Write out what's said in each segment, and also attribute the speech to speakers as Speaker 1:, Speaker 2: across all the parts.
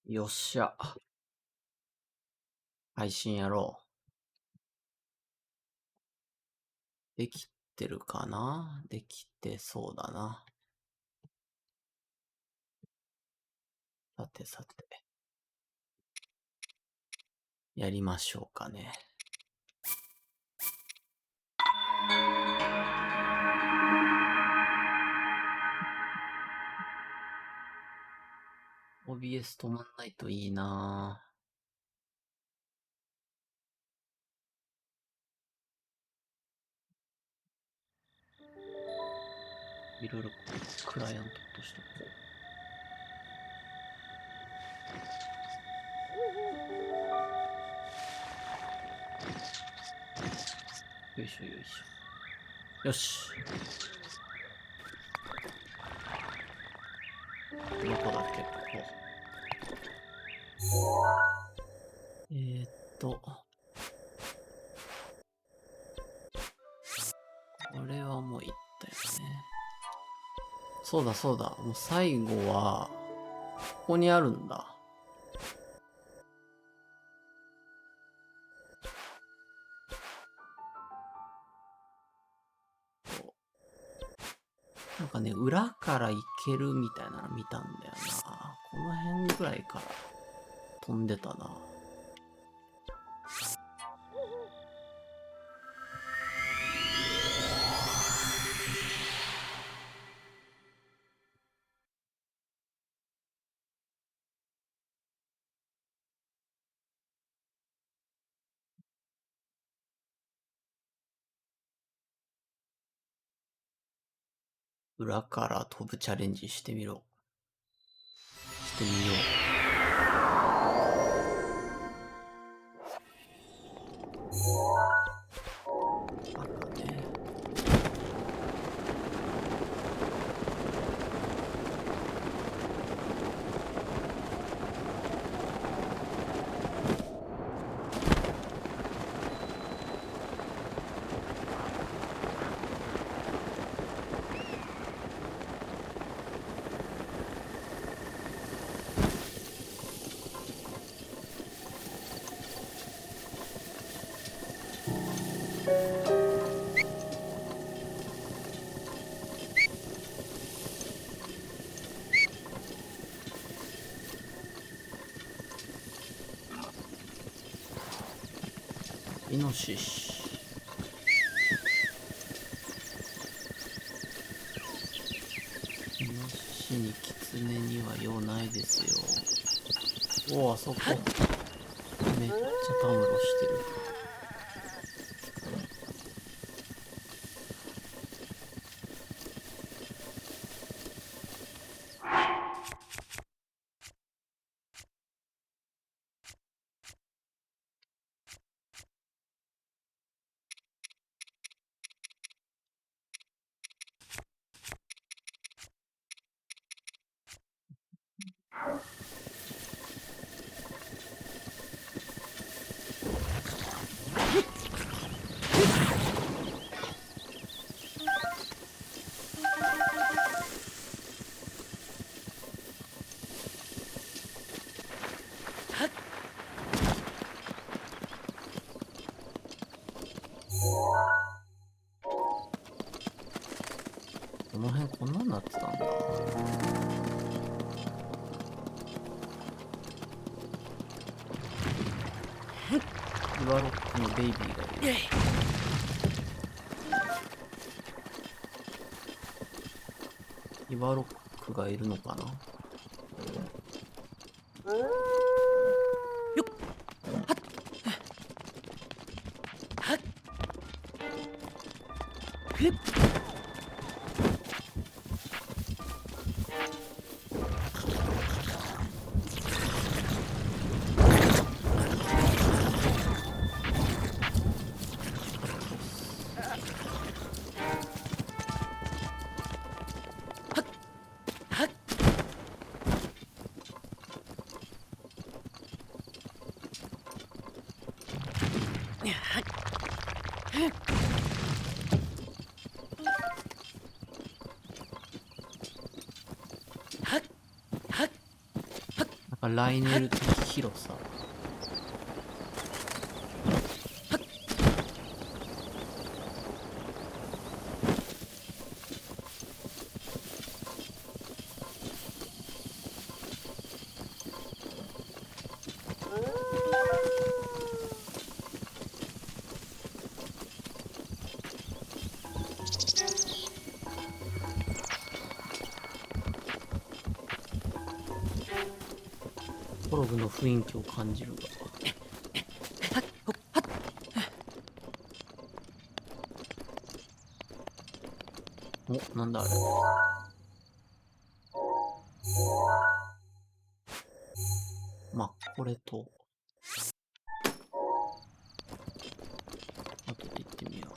Speaker 1: よっしゃ。配信やろう。できてるかな？できてそうだな。さてさて。やりましょうかね。OBS 止まんないといいなぁ。いろいろクライアントとしてこう。よいしょよいしょ。よし。どこだっけ、ここ。これはもう言ったよね。そうだそうだ。もう最後は、ここにあるんだ。なんかね、裏から行けるみたいなの見たんだよな。この辺ぐらいから飛んでたな。裏から飛ぶチャレンジしてみろ。してみよう。バカね。イノシシ。イノシシにキツネには用ないですよ。おお、あそこ。めっちゃたむろしてる。この辺こんなんなってたんだ。岩ロックのベイビーがいる。岩ロックがいるのかな。よっはっふっなんかライネル的広さ。コログの雰囲気を感じるが。お、なんだあれ。まあ、これと、後で行ってみよう。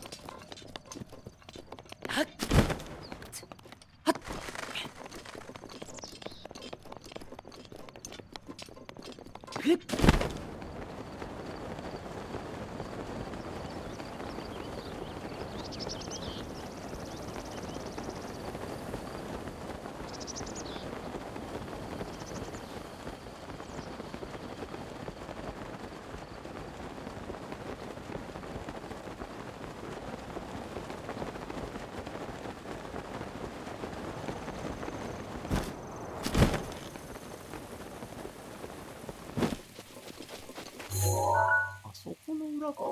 Speaker 1: あそこの裏かな。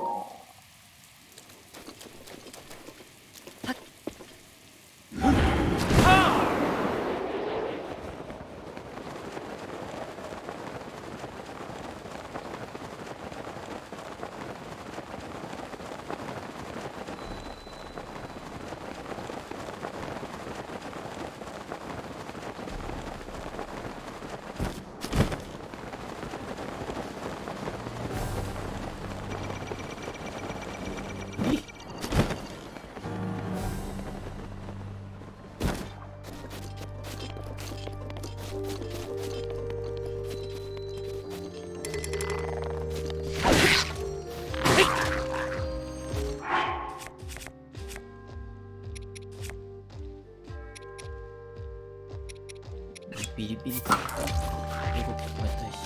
Speaker 1: ビリビリと動き変えたいし。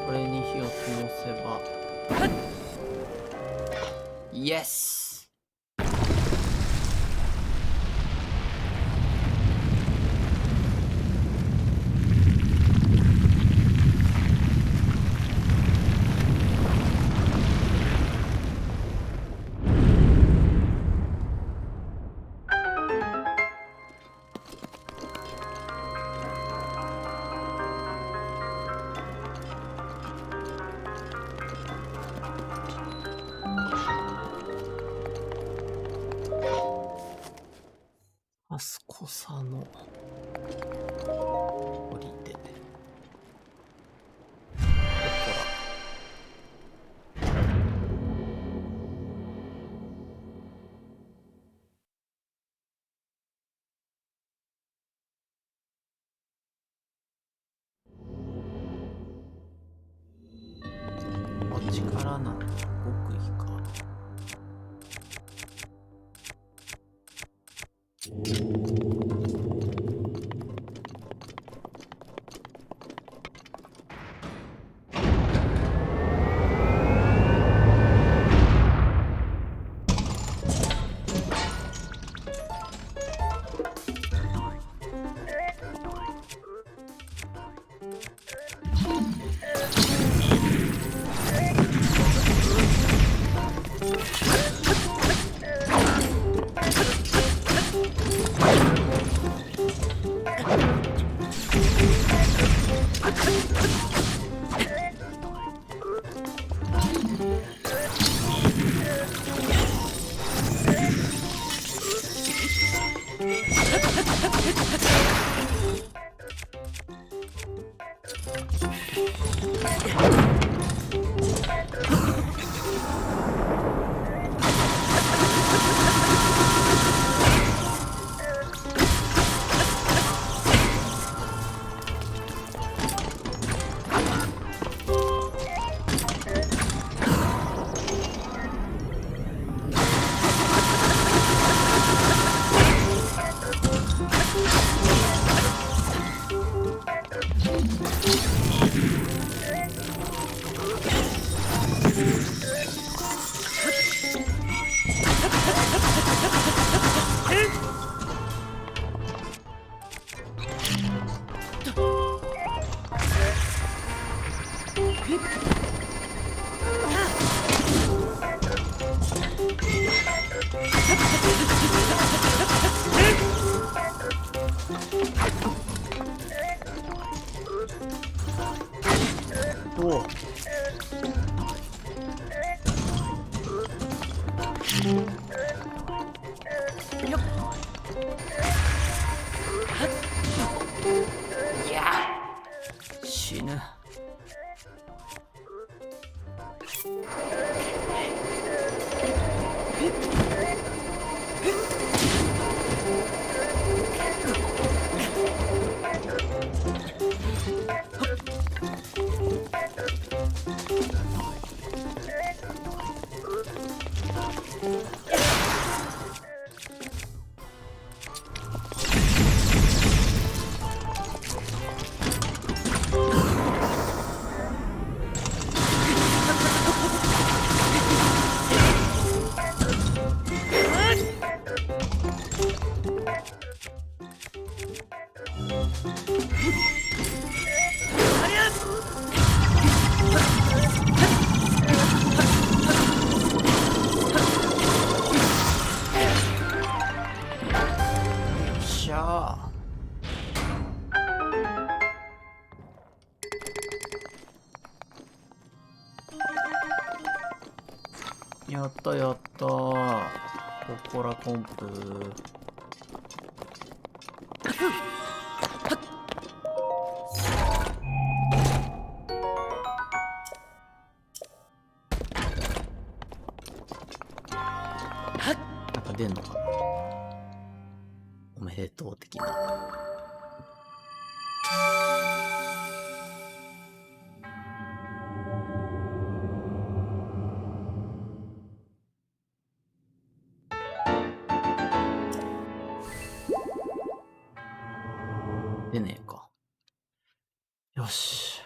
Speaker 1: これに火を灯せば、イエス。あすこさの降りて、力なんて極意か。
Speaker 2: よっ。いや、
Speaker 1: 死ぬ。しゃあ。やったやった。ポコラコンプ。なんか出んのかな。おめでとう的な。出ねえか。よし。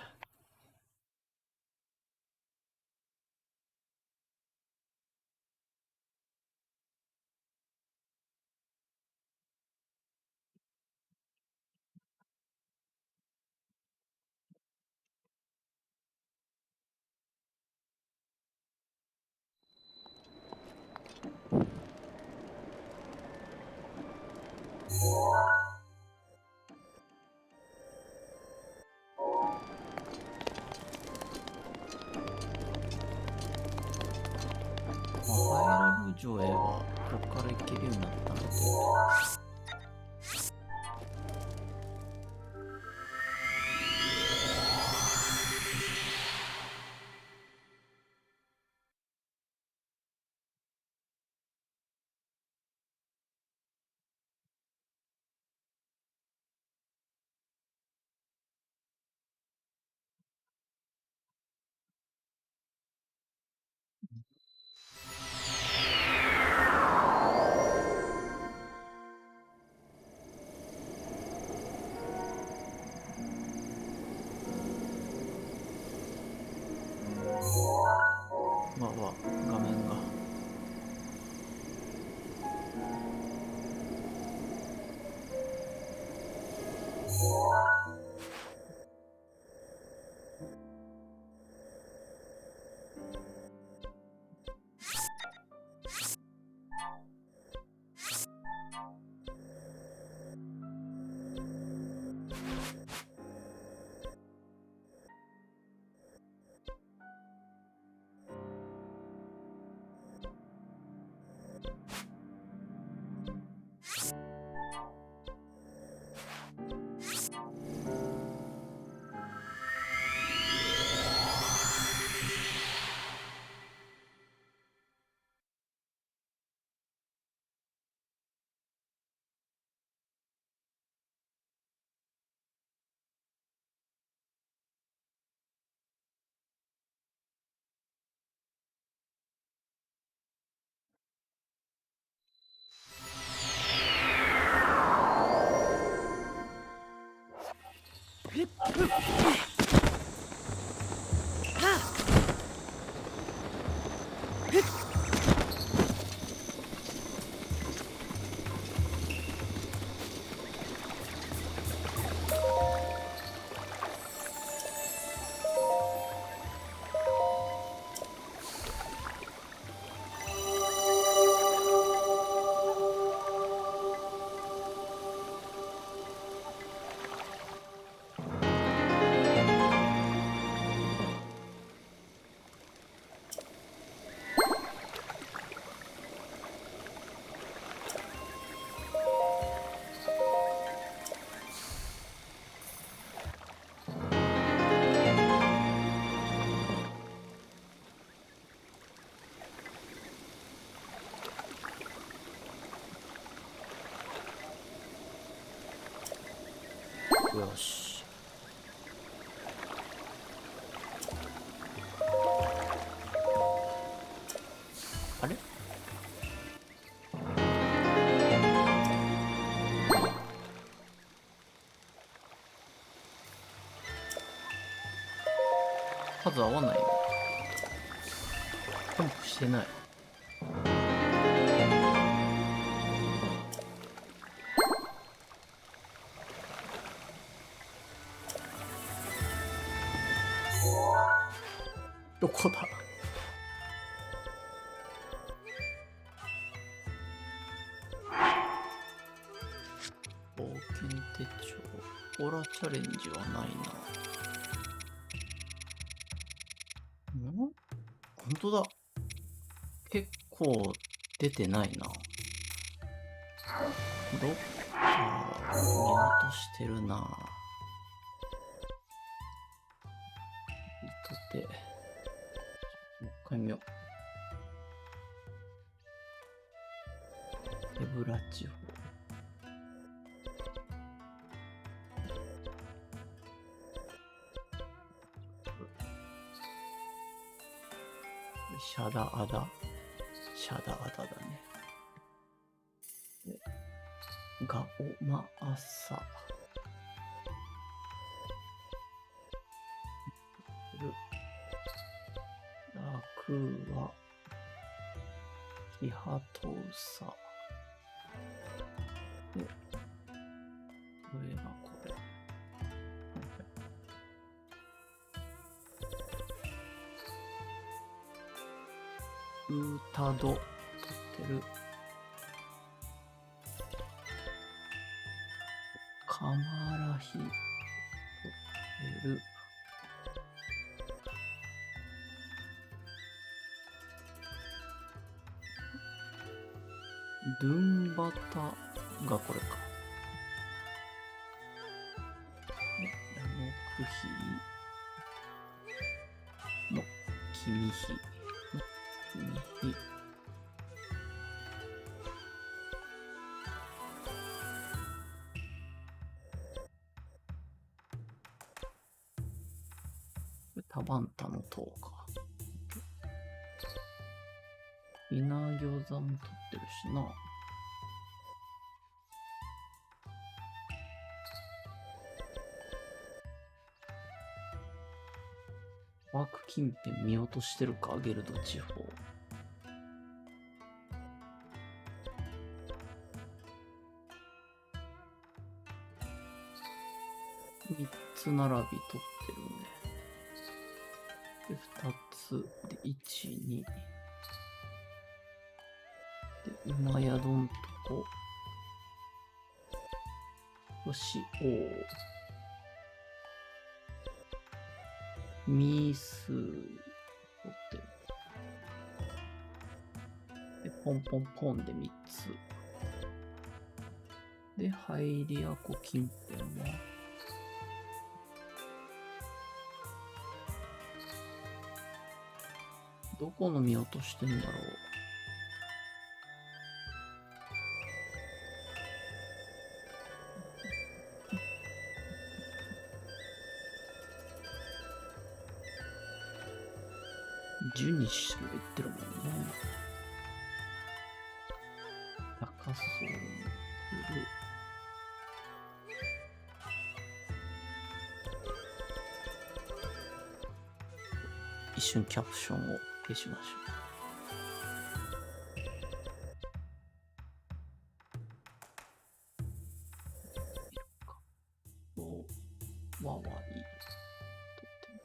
Speaker 1: マハエラル城へはここから行けるようになったので、画面が。よし。あれ？数合わないね。ジャンプしてない。どこだ？冒険手帳。オラチャレンジはないな。本当だ。結構出てないな。どっか見落としてるな。糸手。もう一回見よう。手ぶら地方。シャダアダ。シャダアダだね。でガオマアサ。ラクワ。キハトウサ。で、これがこれ。ウータド。取ってる。カマラヒ。取ってる。ドゥンバタがこれか。ヤモクヒのキミヒのキミヒ。タバンタの塔か。稲餃子も取ってるしな。ワーク近辺見落としてるか、ゲルド地方。3つ並び取ってるね。で、2つで1、2。で、馬宿んとこ。星王。ミース取ってる。で、ポンポンポンで3つ。で、ハイリアコ近辺は、どこの見落としてんだろう。ジュニッシュが言ってるもんね。高そうに来る。一瞬キャプションを消しましょう。わわいい。とっても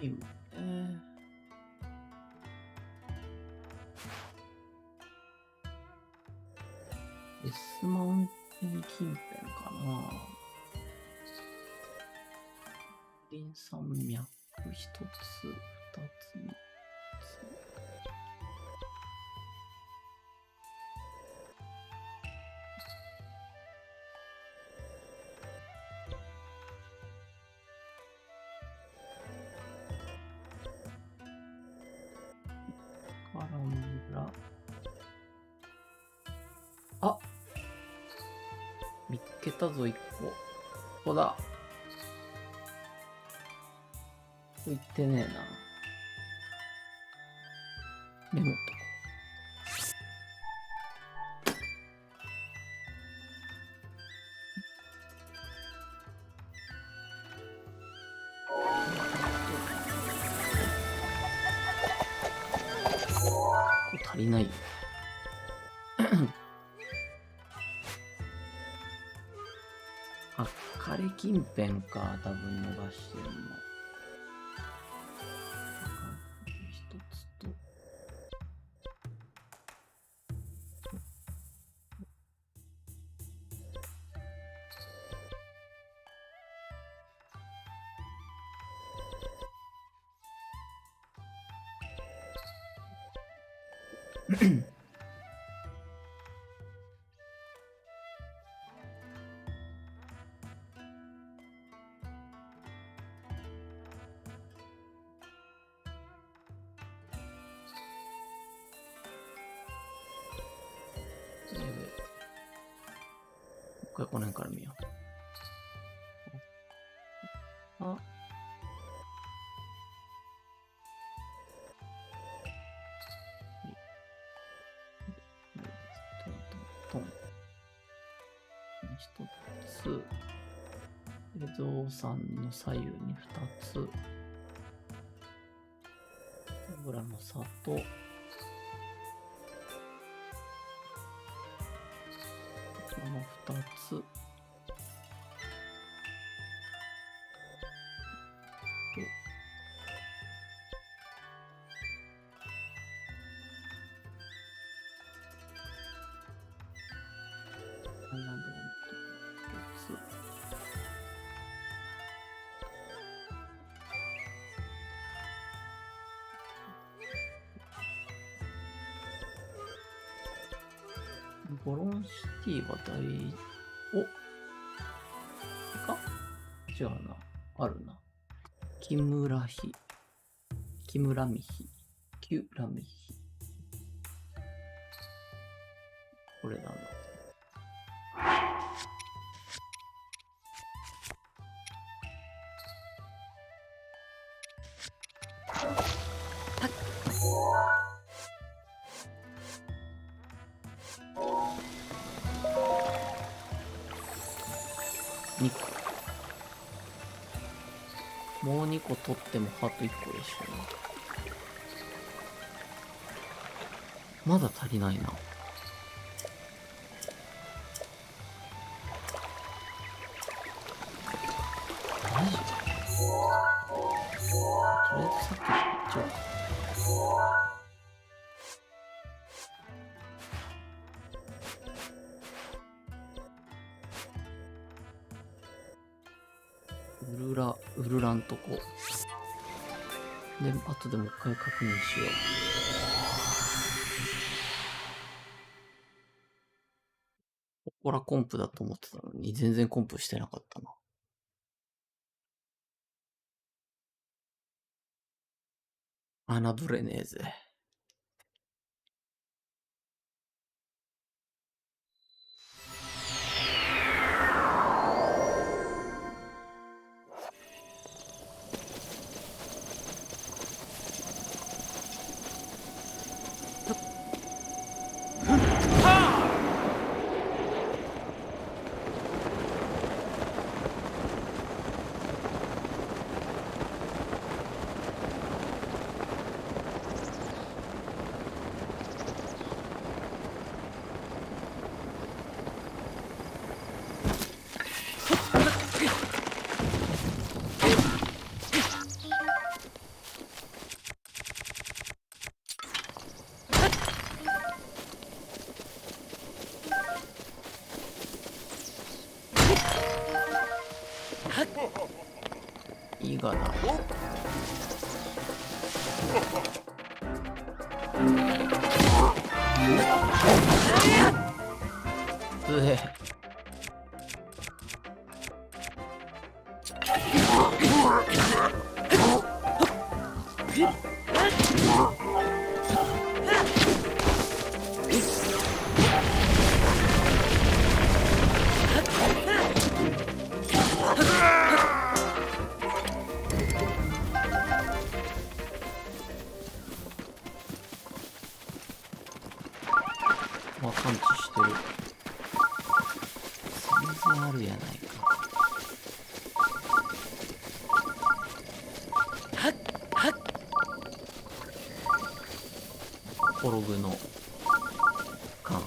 Speaker 1: 今ね。デスマウンテン近辺かな。林山脈一つ、二つ、三つ。あ、見っけたぞ、1個。ここだ。こ行ってねえな。メモっとこう。これ足りないよ。あ、枯近辺か、多分逃してるの。一つと。もう一回この辺から見よう。あ。トン。一つ。で、ゾウさんの左右に二つ。油の砂糖。この二つ。ボロンシティはお、か違うな。あるな。キムラミヒ。キュラミヒ。これなんだ。2個。もう2個取ってもハート1個でしょうね。まだ足りないな。マジ？とりあえずさっきのこっちを。ウルラんとこ。で、後でもう一回確認しよう。ここらコンプだと思ってたのに、全然コンプしてなかったな。侮れねえぜ。いいがな。うえ。るやないか。転ぶの感が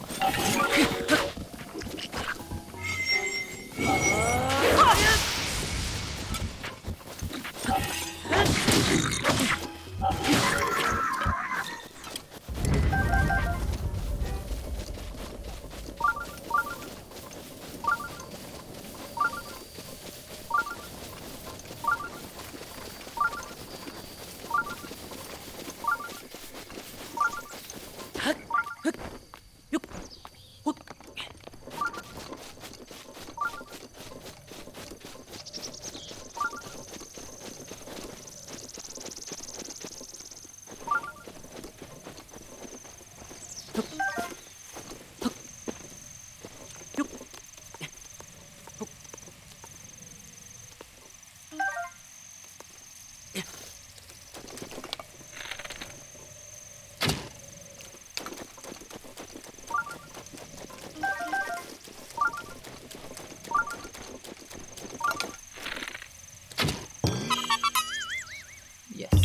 Speaker 1: イエス。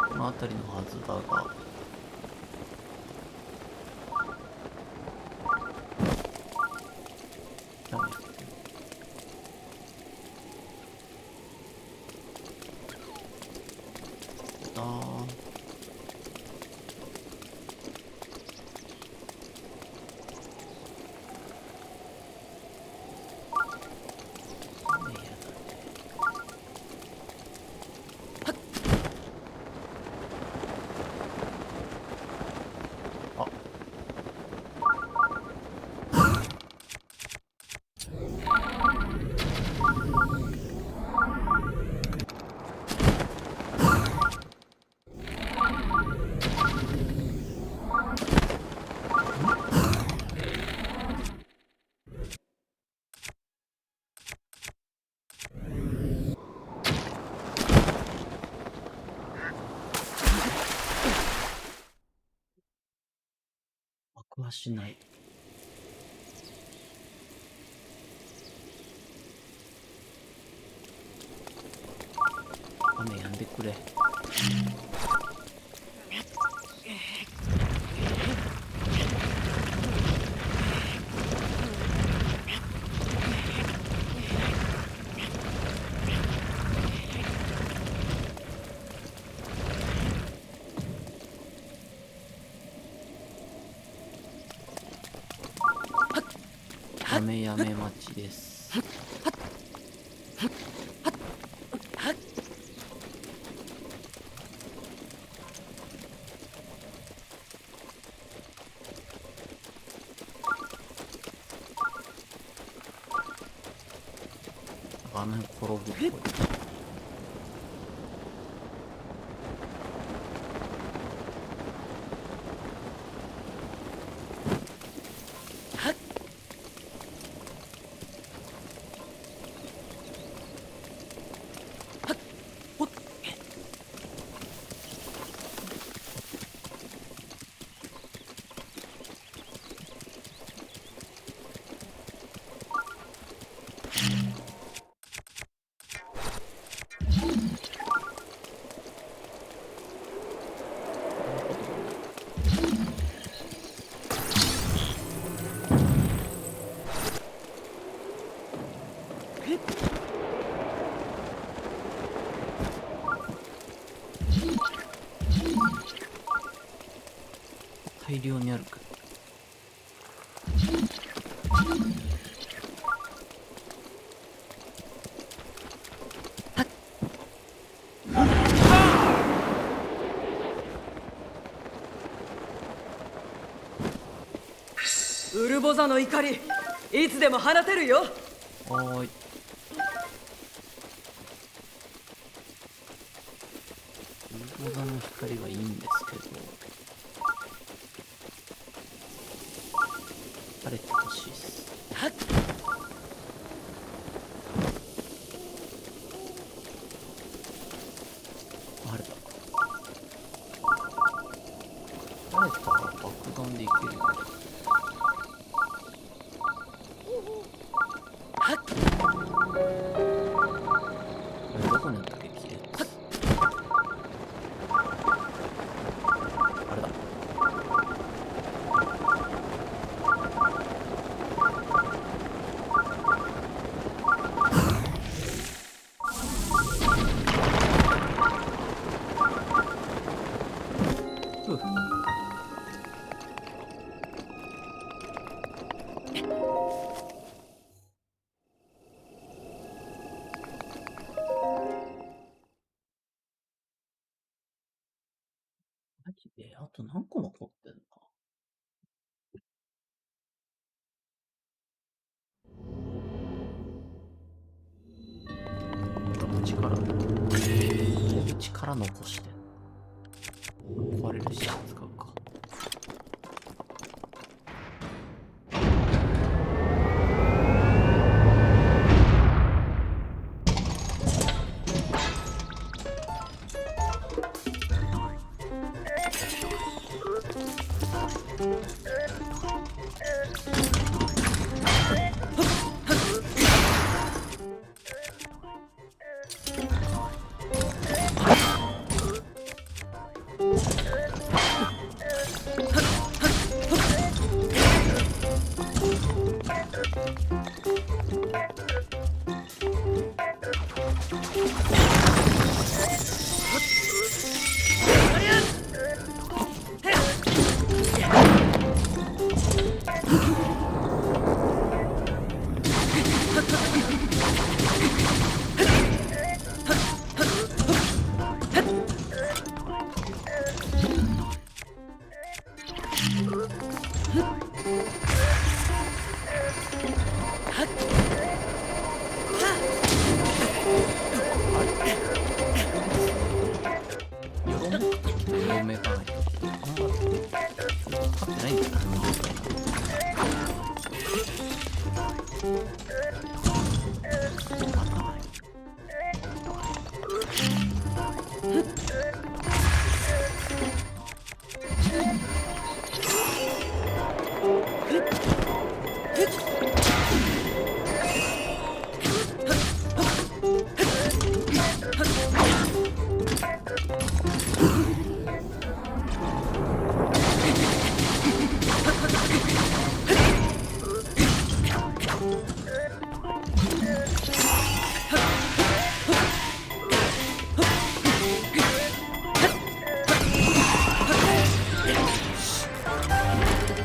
Speaker 1: この辺りのはずだが、ダメ。だー。雨やだね。あ、爆破しない。雨やんでくれ。雨やめ待ちです。あの辺転ぶっぽい。大量にあるか。
Speaker 2: ウルボザの怒り、いつでも放てるよ。
Speaker 1: はーい。ウルボザの光はいいんですけど、しいっす。あれだ。誰かが爆弾でいけるの？どこにあったっけ、キレッツ。あれだ。ふう。マジであと何個残ってんの？力残してんの。壊れるし使うか。よろめかないとあんま分かってないんだよな、状態なの。開かない。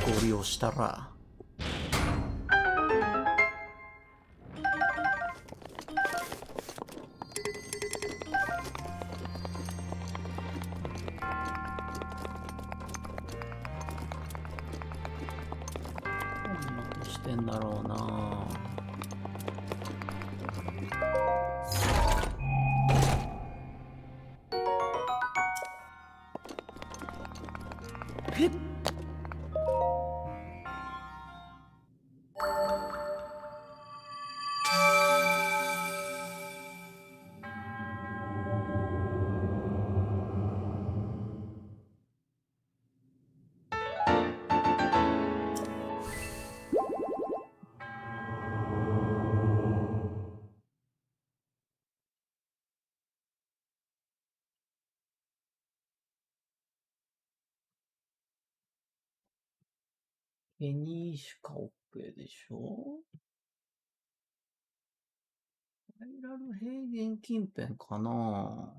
Speaker 1: ご利用したらどんなことしてんだろうな。ペニーシュか OK でしょ。バイラル平原近辺かな。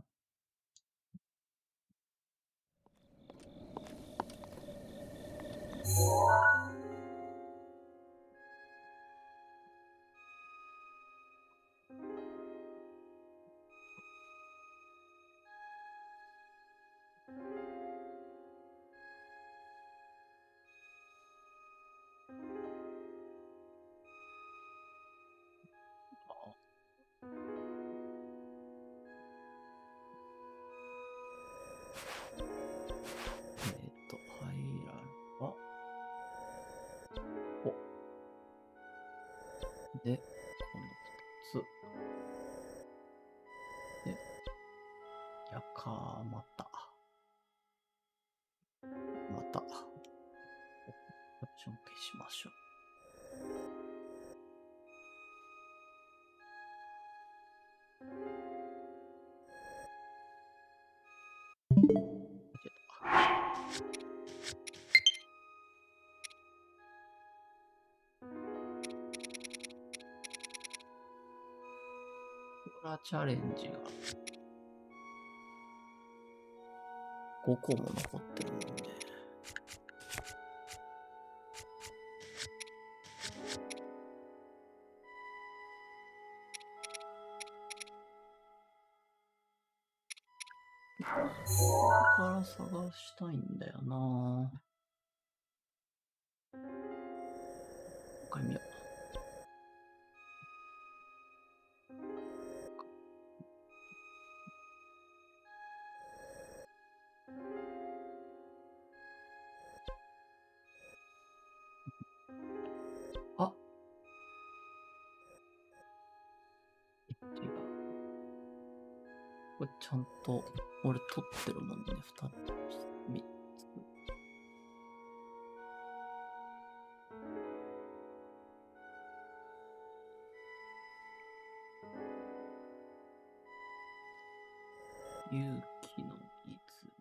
Speaker 1: で、この2つ。で、やかまた。また。オプション消しましょう。コーラチャレンジが5個も残ってるもんね。ここから探したいんだよな。もう一回見よう。あ、違う。これちゃんと俺撮ってるもんね。2つ、3つ。勇気の泉。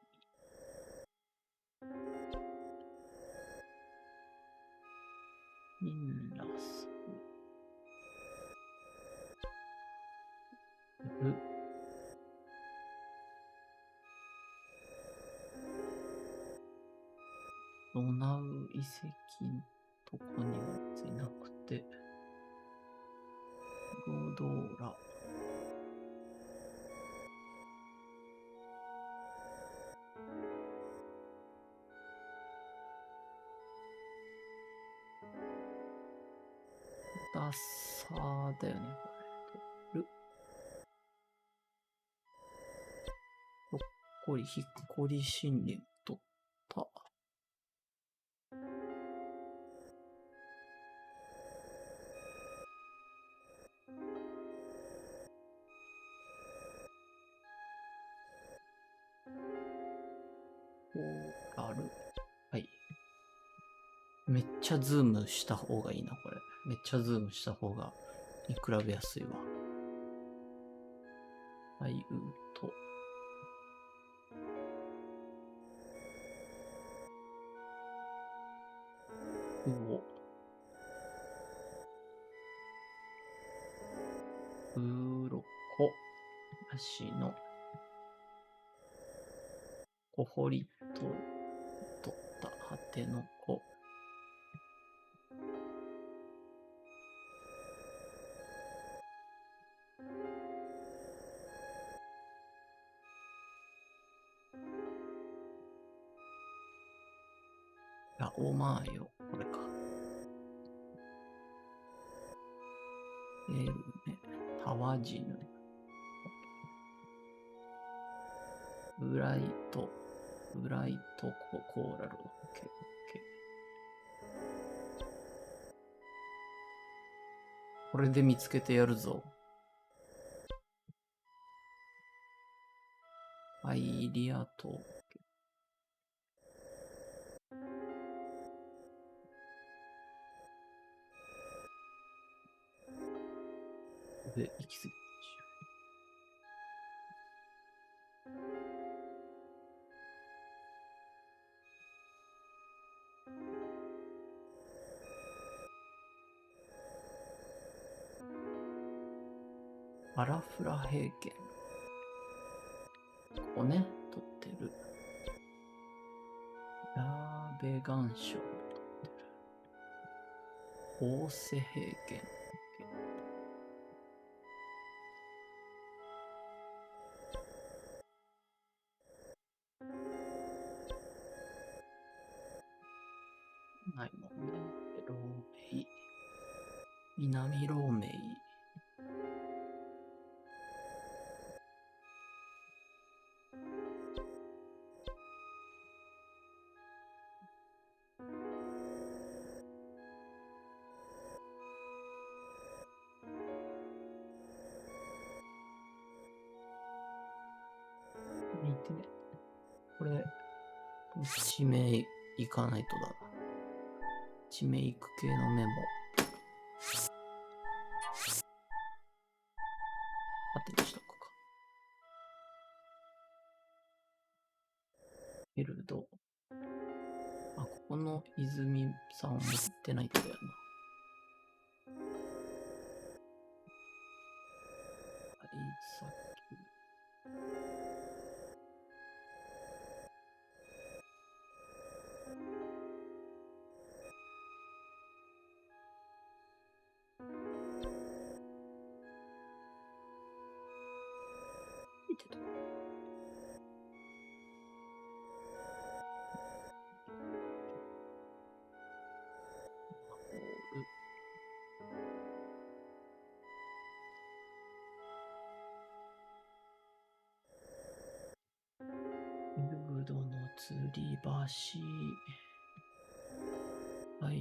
Speaker 1: ミンラス。ロナウ遺跡のとこには別になくて、ゴドーラ。ダッサーだよね、これ。ほっこり、ひっこり森林取った。コーラル。はい。めっちゃズームした方がいいな、これ。めっちゃズームした方が見比べやすいわ。はい、と。うお。うろこ。足の。こほりと、取った果てのこ。あ、おまーよ。これか。エルメ、タワジヌ。ブライトコーラル。オッケー。これで見つけてやるぞ。アイリアト。で、行き過ぎ。アラフラ平原。ここね、撮ってる。ヤーベガンショウも撮ってる。大瀬平原。ないもんね。ローメイ。南ローメイ。地名行かないとだな。地名行く系のメモ。縦にしとくか。エルド。あ、ここの泉さん持ってないんだよな。はい、さっき。見てた。エルブドの吊り橋。はい。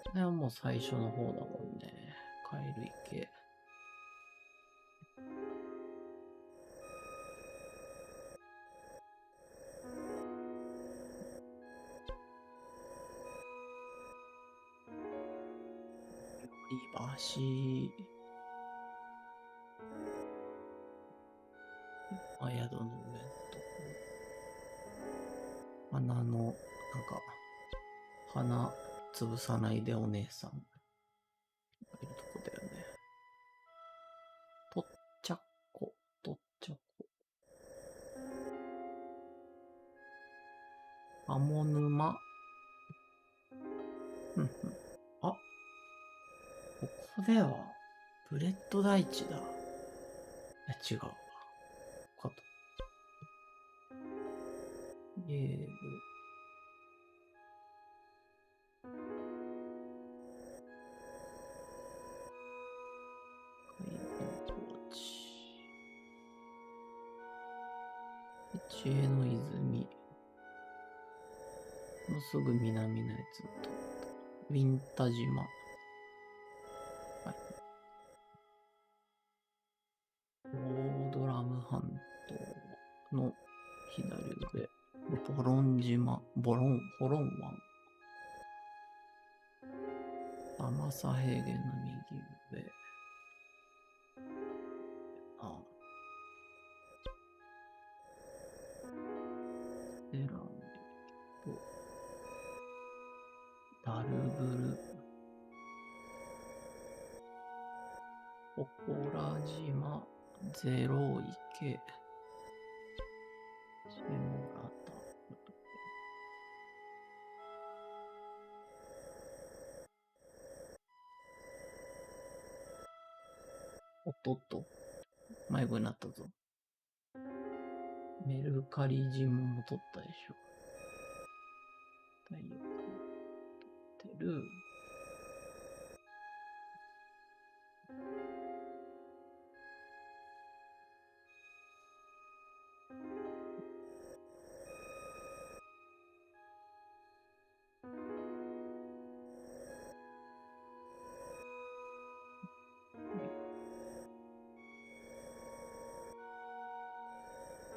Speaker 1: これはもう最初の方だもんね。カエル池。吊り橋。あ、宿の上のところ。花の、なんか、花潰さないでお姉さん。いるとこだよね。とっちゃっこ、とっちゃっこ。あも沼。ふんふん。あ、ここでは、ブレッド大地だ。違うわ。かと。ゲーム。海軍統治。知恵の泉。もうすぐ南のやつを取った。ウィンタ島。はい。オードラム半島の左上。ボロン島。ホロン湾。アマサ平原の右上。ああ。セラメと、ダルブル。ポコラ島。ゼロ池。シェモラタ。おっとっと。迷子になったぞ。メルカリジムも取ったでしょ。太陽取ってる。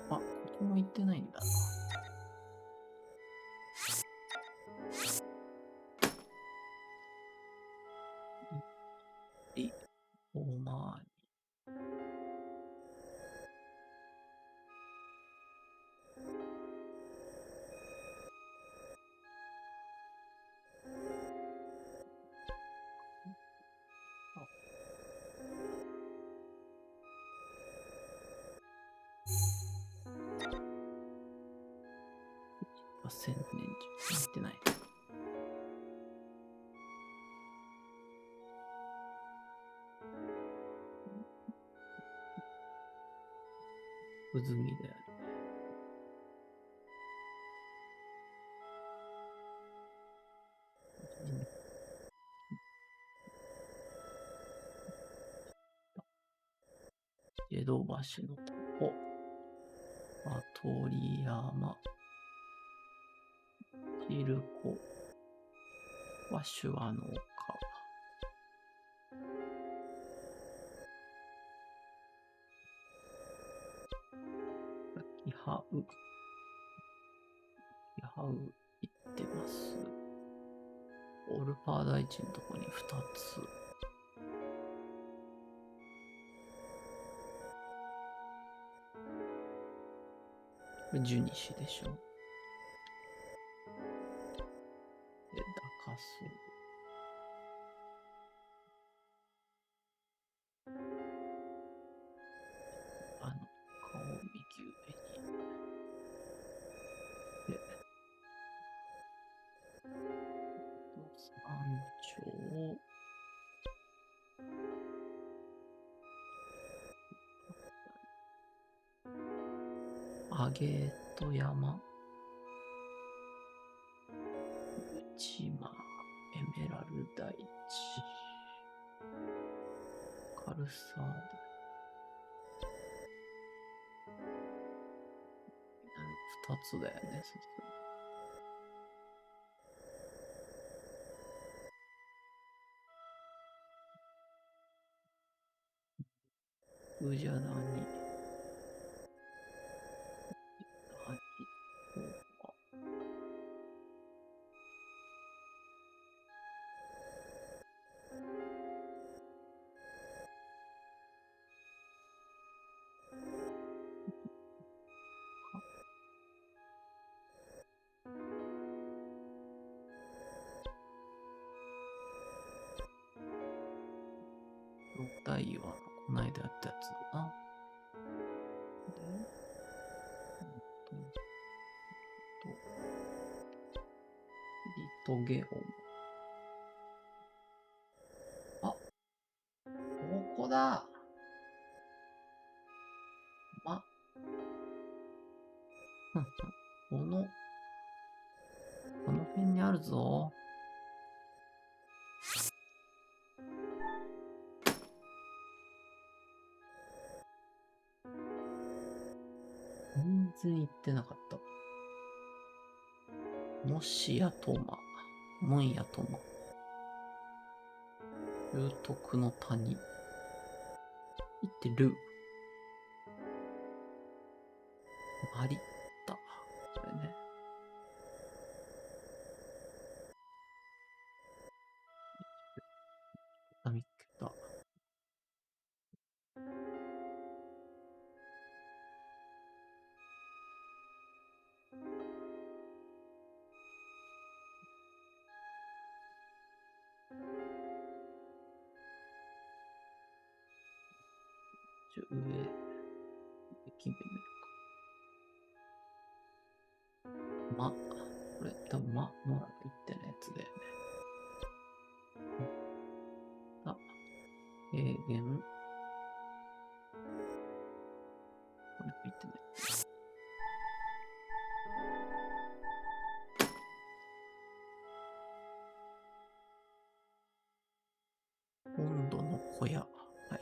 Speaker 1: あ、ここも行ってないんだな。おまわり。千年中行ってない。うずみである。江戸橋のとこ。鳥山。チルコ。は手話の丘。秋ハウ。リハウ行ってます。オールパー大地のとこに2つ。これジュニシでしょ。で、ダカソウ。顔右上に。で、山頂。アゲート山。内間。エメラル大地。カルサード。2つだよね、そうすると。ウジャダニ。第4話のこないだやったやつだな。で、リトゲオン。あ、ここだ。この辺にあるぞ。全然行ってなかった。もしやとま。もんやとま。習得の谷。行ってる。マリッタ。これね。見つけた。上、決めるか。これ多分ノラが言ってないやつだよね。平原。これ言ってない。温度の小屋。はいはい。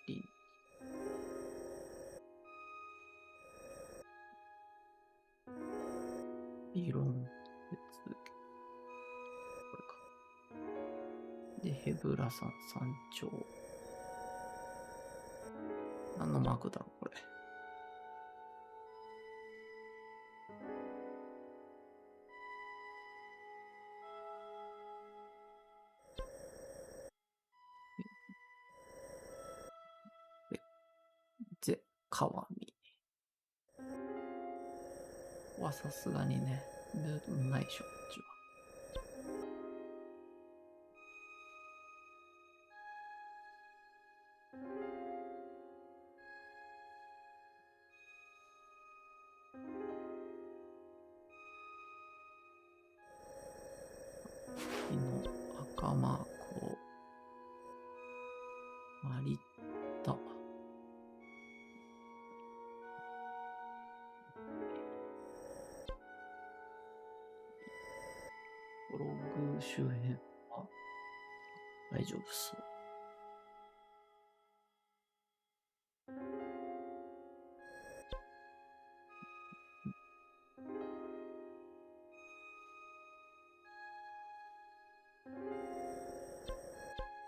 Speaker 1: リン。理論別。これか。で、ヘブラ山山頂。何のマークだろう、これ。川見はさすがにね、ないでしょ、こっちは。次の赤マークをマリッタ。ブログ周辺は大丈夫そう。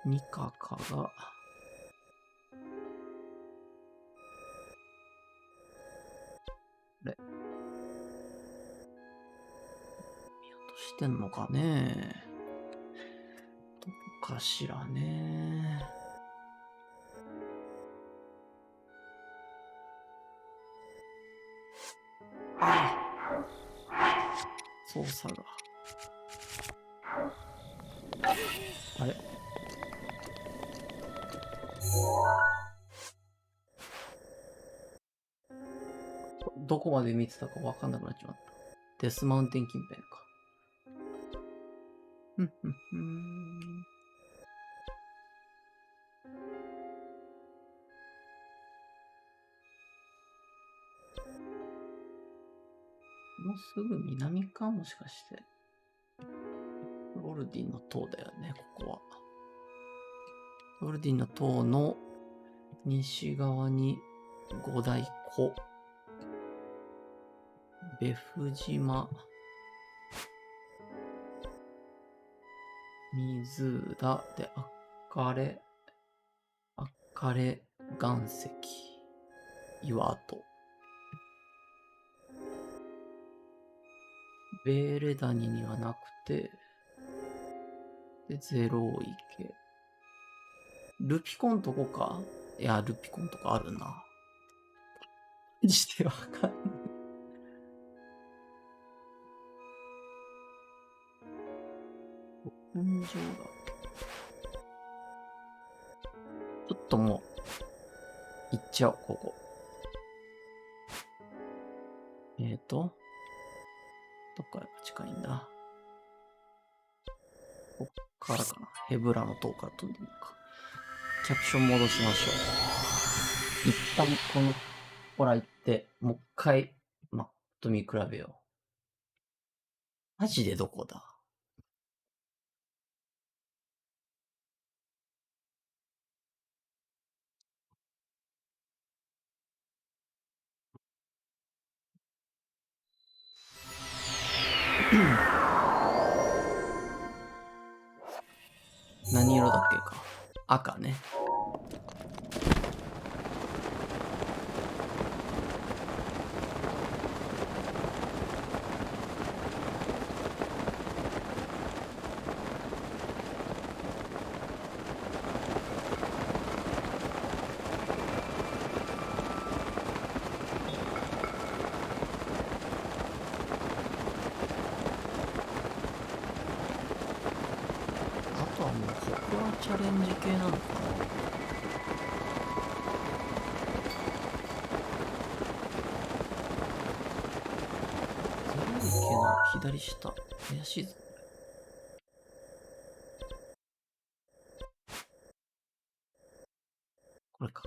Speaker 1: ニカカが、見落としてんのかね。どこかしらね。操作が。あれどこまで見てたかわかんなくなっちまった。デスマウンテン近辺か。もうすぐ南かもしかして。ロルディンの塔だよね、ここは。ロルディンの塔の西側に五大湖、ベフ島、水浦で赤れ岩石、岩と、ベーレ谷にはなくて、で、ゼロ池。ルピコンとこか？いや、ルピコンとかあるな。マジでわかんない。古墳場だ。ちょっともう、行っちゃおう、ここ。どっからが近いんだ。こっからかな。ヘブラの塔から飛んでみるか。キャプション戻しましょう。一旦この、ほら行って、もう一回、マップと見比べよう。マジでどこだ？何色だっけか。赤ね。あとはもうここはチャレンジ系なのかな。ゼロ池の左下。怪しいぞ。これか。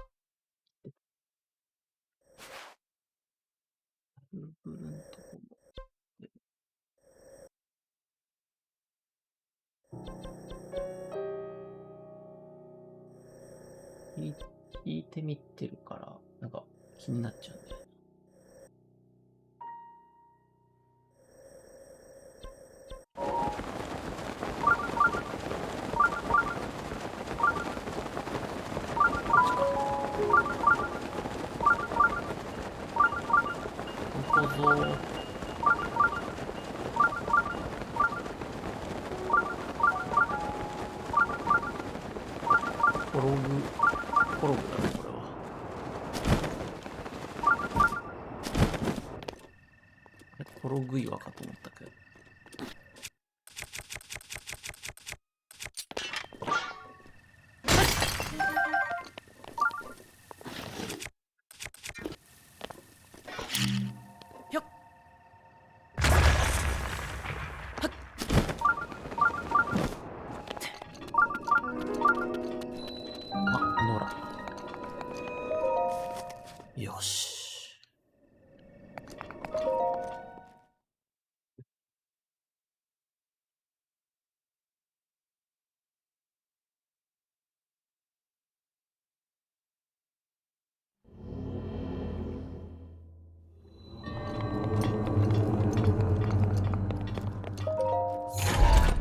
Speaker 1: ブルブルんとこも。聞いてみてるから、なんか気になっちゃうんだよね。ここぞ。転ぐだね、これは。転ぐ岩かと思ったけど。よし。チ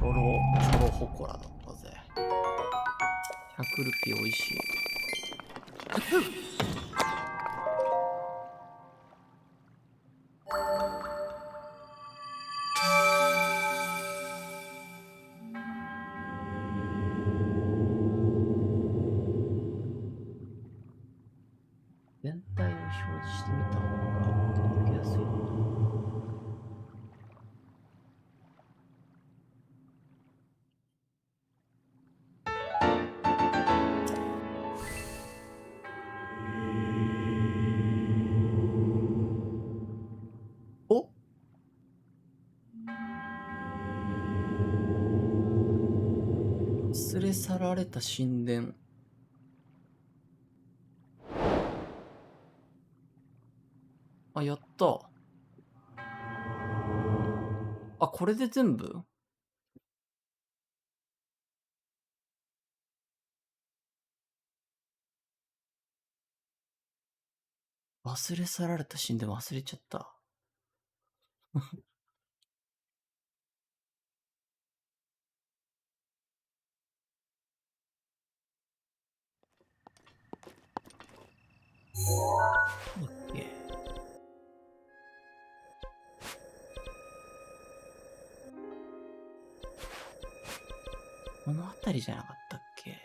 Speaker 1: ョロホコラだったぜ。100ルピーおいしい。全体を表示してみた方が取り付けやすいのかな。お、忘れ去られた神殿。あ、やった。あ、これで全部？忘れ去られた神殿忘れちゃった。オッケー。この辺りじゃなかったっけ？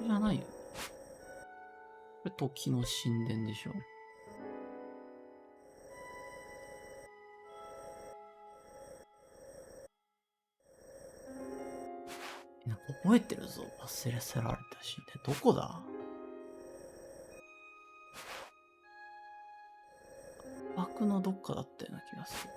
Speaker 1: じゃないよ。これ時の神殿でしょ。なんか覚えてるぞ。忘れ去られた神殿。どこだ？枠のどっかだったような気がする。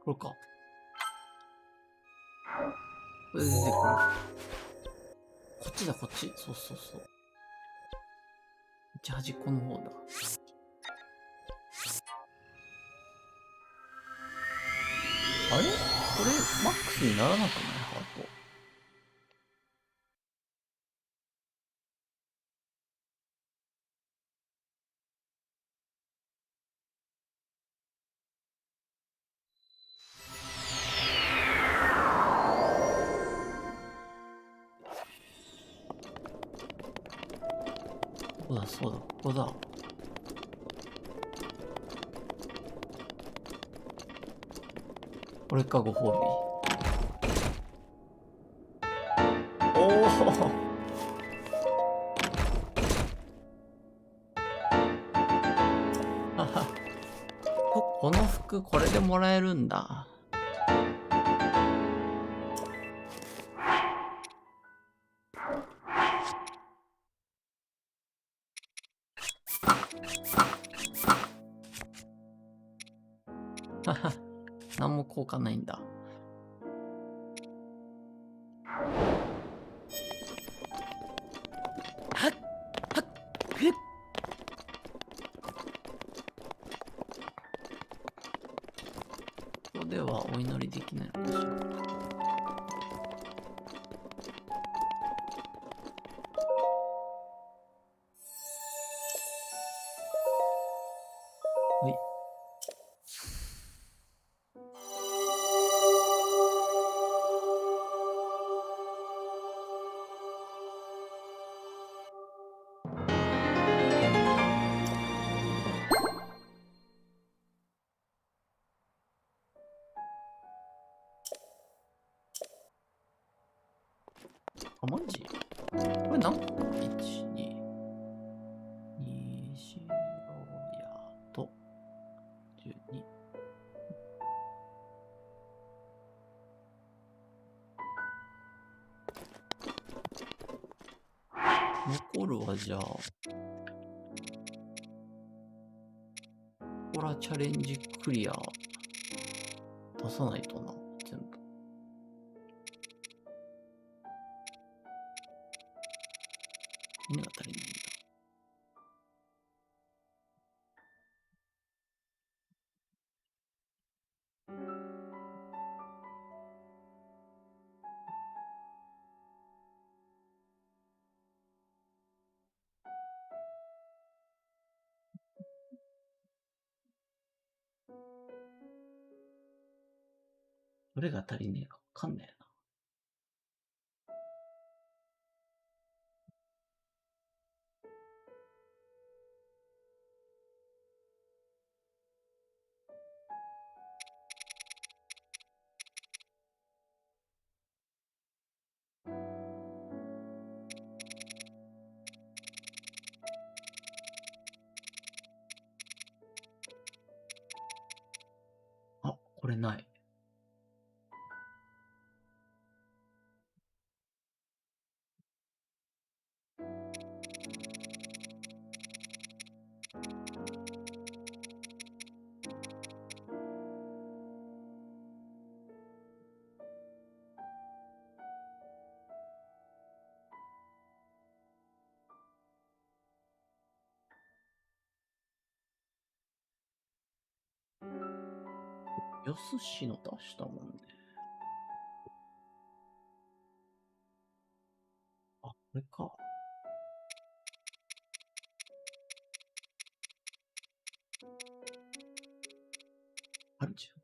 Speaker 1: これか。これで出てくる。こっちだ、こっち。そうそうそう。めっちゃ端っこの方だ。あれこれ、マックスにならなくない？ハート。そうだそうだ、ここだ。これか、ご褒美。おおこの服、これでもらえるんだ。何も効果ないんだ。ここではお祈りできないのかしら。はい。あ、マジ？これ何個？ 1、2、2、4、32。残るはじゃあ、ホラチャレンジクリア出さないとな、全部。何が足りないんだ。どれが足りねえかわかんねえな。あ、これない。よすしの出したもんね。あ、これか。あるじゃん。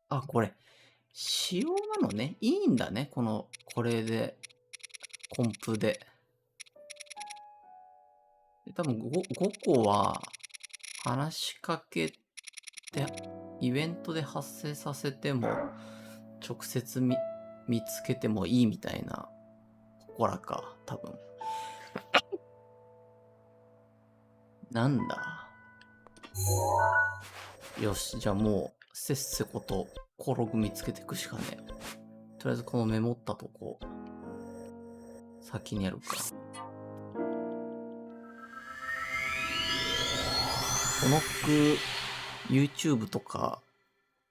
Speaker 1: あ、これ、仕様なのね。いいんだね。これで、コンプで。多分5個は、話しかけて、イベントで発生させても、直接見つけてもいいみたいな、ほらか、多分。なんだ。よし、じゃあもう、せっせことコログ見つけていくしかねえ。とりあえずこのメモったとこ、先にやるか。この服、YouTube とか、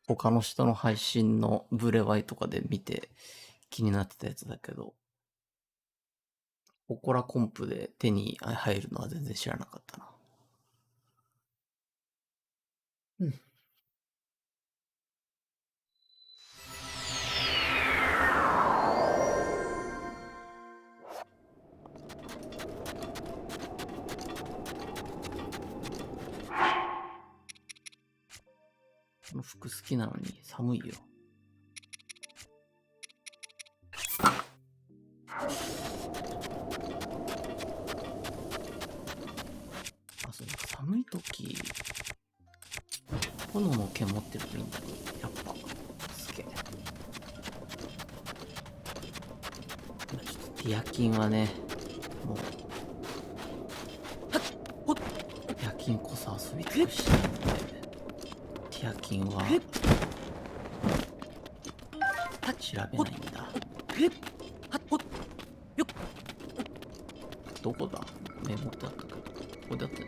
Speaker 1: 他の人の配信のブレワイとかで見て気になってたやつだけど、オコラコンプで手に入るのは全然知らなかったな。うん。この服好きなのに寒いよ。あ、そう、寒い時、炎の剣持ってるといいんだけど、やっぱ、すげえ。ちょっとティアキンはね、もう、遊び尽くしたいので、ティアキンは調べないんだ。どこだ？メモってあったけど、ここであったよ。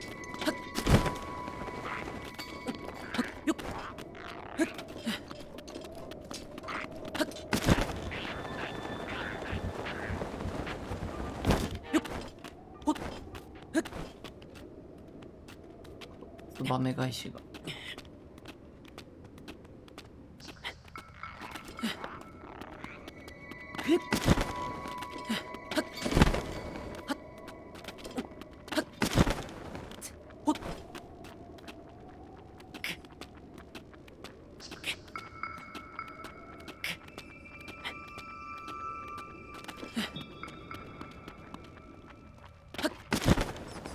Speaker 1: ツバメ返しが。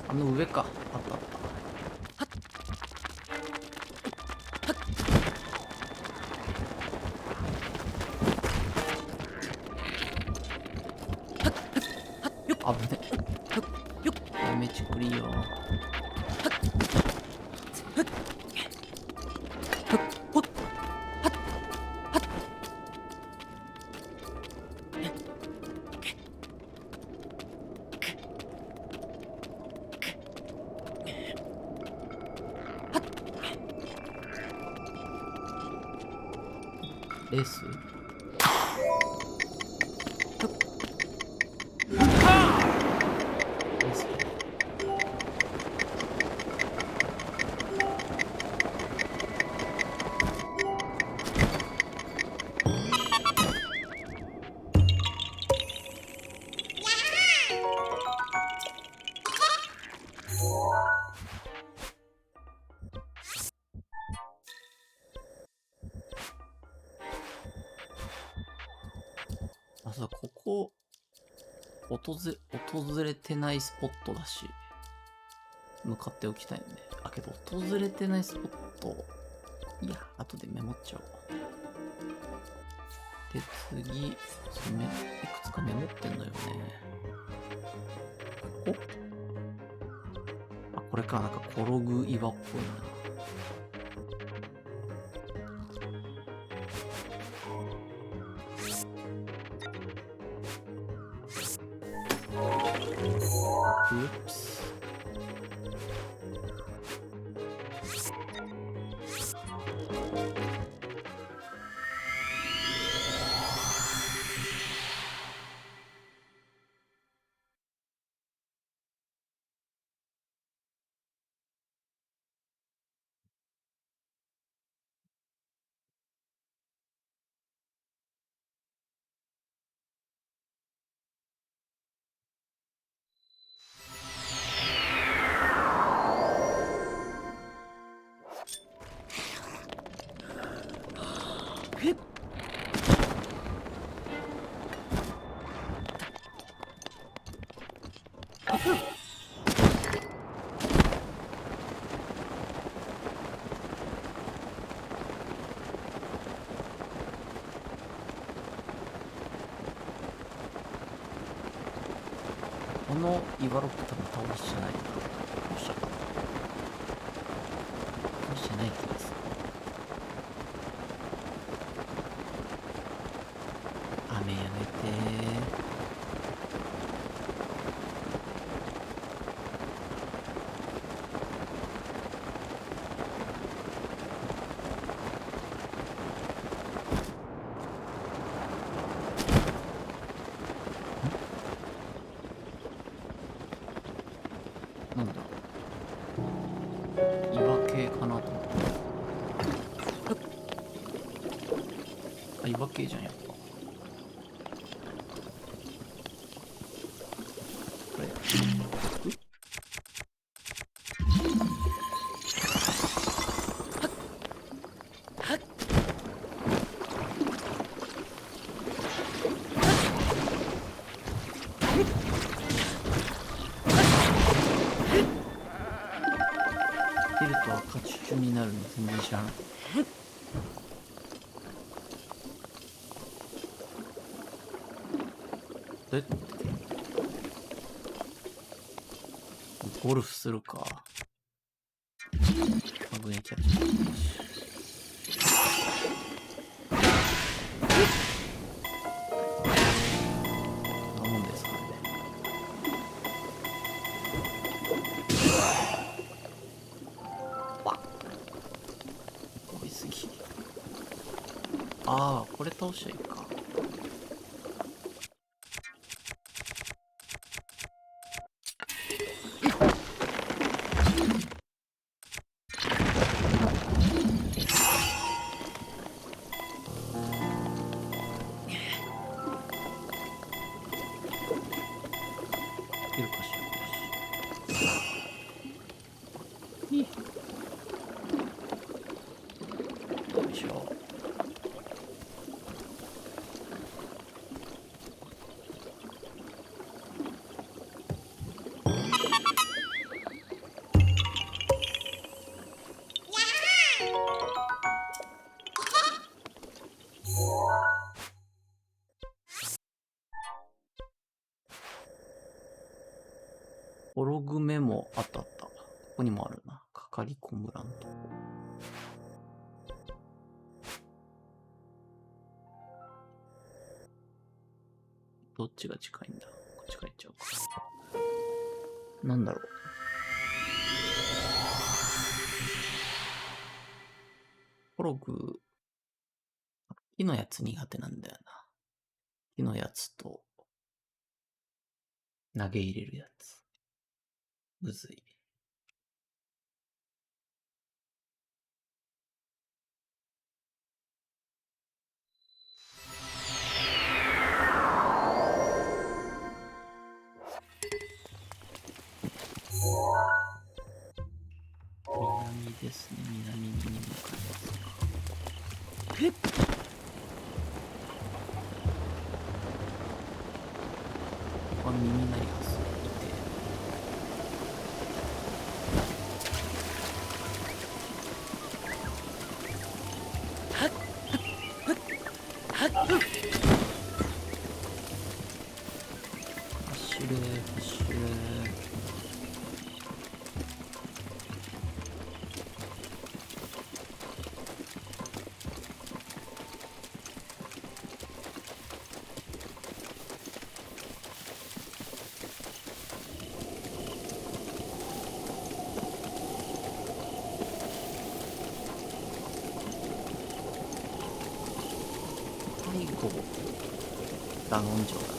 Speaker 1: あの上か。あったあった。危ね。やめちくりよ。レース？レース？あ、そう、ここ、訪れてないスポットだし、向かっておきたいね。あ、けど、訪れてないスポット、いや、後でメモっちゃおう。で、次、いくつかメモってんのよね。ここ？あ、これか、なんか転ぐ岩っぽいな。うっす。この岩ロック多分倒しじゃないな。倒しちゃった。倒してない気がする。雨やめてー。なんだ岩系かなと思って。あ、岩系じゃん、やっぱ。これ。ヒルトはカチュチュになるの全然知らない。どうやってゴルフするか。マグネキャッチ。なもんですかね。わっ。飛びすぎ。ああ、これ倒しちゃいいか。いけるかしら。よいしょ。オログメモあったあった。ここにもあるな。かかりこむらんと。どっちが近いんだ。こっちから行っちゃうか。なんだろう。オログ、木のやつ苦手なんだよな。木のやつと、投げ入れるやつ。むずい。南ですね。南に向かいますか。
Speaker 2: えっ、
Speaker 1: ここは耳鳴りがすごいて。走れ、走れ。最後、ダノン城だな。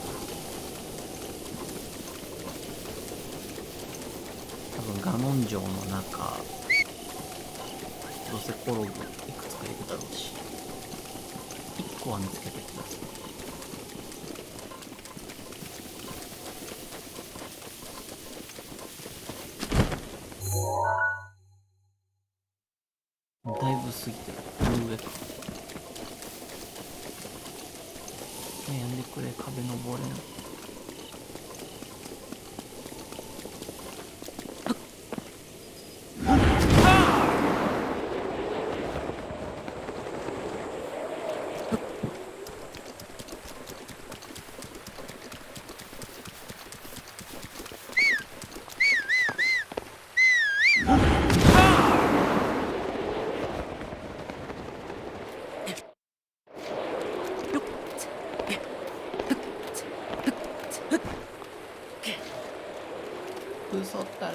Speaker 1: 多分ガノン城の中、どうせコログいくつかいるだろうし、1個は見つけた気がする。だいぶ過ぎてる。この上か。ねえ、やんでくれ、壁登れん。嘘ったれ。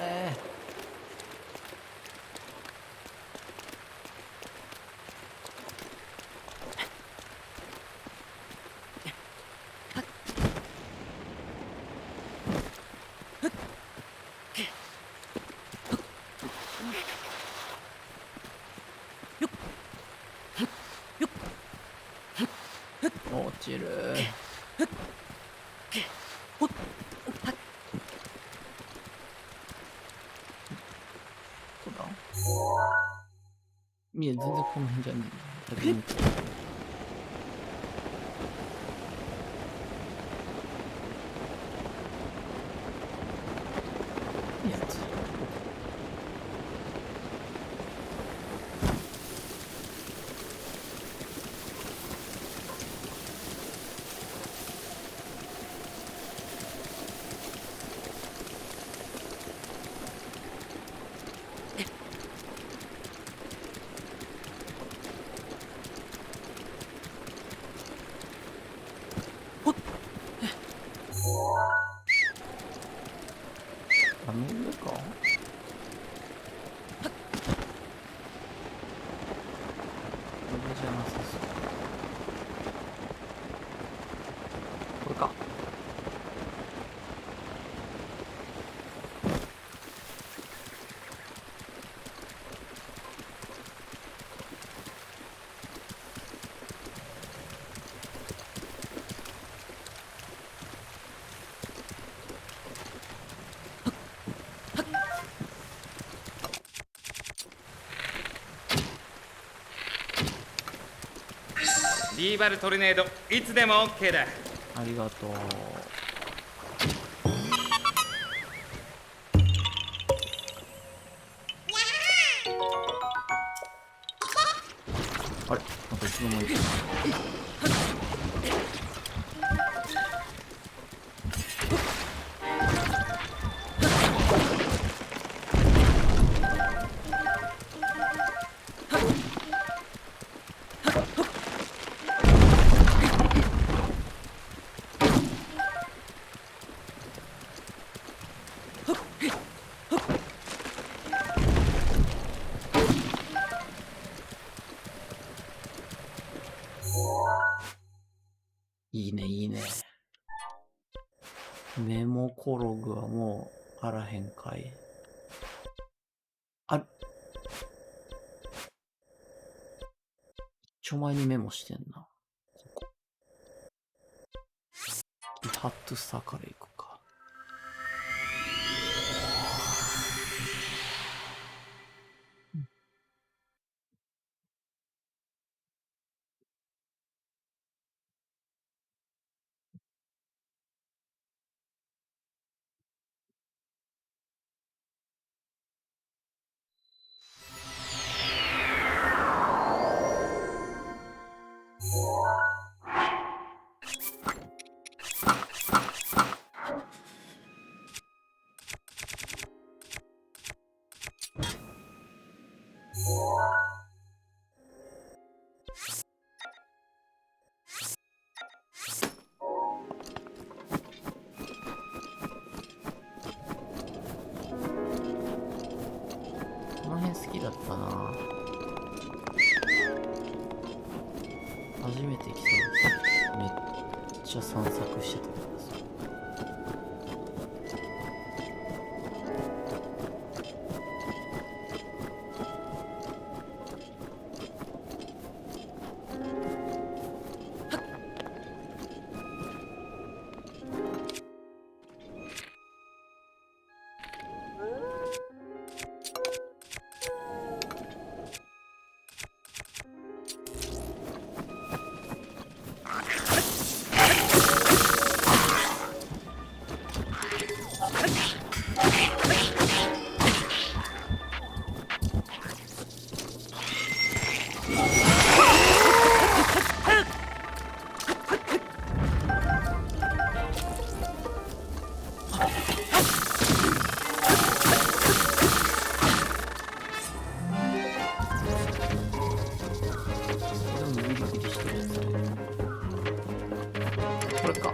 Speaker 1: 落ちる。そうだ。いや、全然この辺じゃねえな。いいやつ。あの上か。これじゃなさそう。これか。
Speaker 3: リーバルトルネードいつでも OK だ。
Speaker 1: ありがとう。あれなんかいつの間にか。いいね、いいね。メモコログはもうあらへんかい。あ、ちょ前にメモしてんな。ここ。ギハットスターから行くか。この辺好きだったな。初めて来た時めっちゃ散策してたからさ。これもグリグリしてるやつね。これか。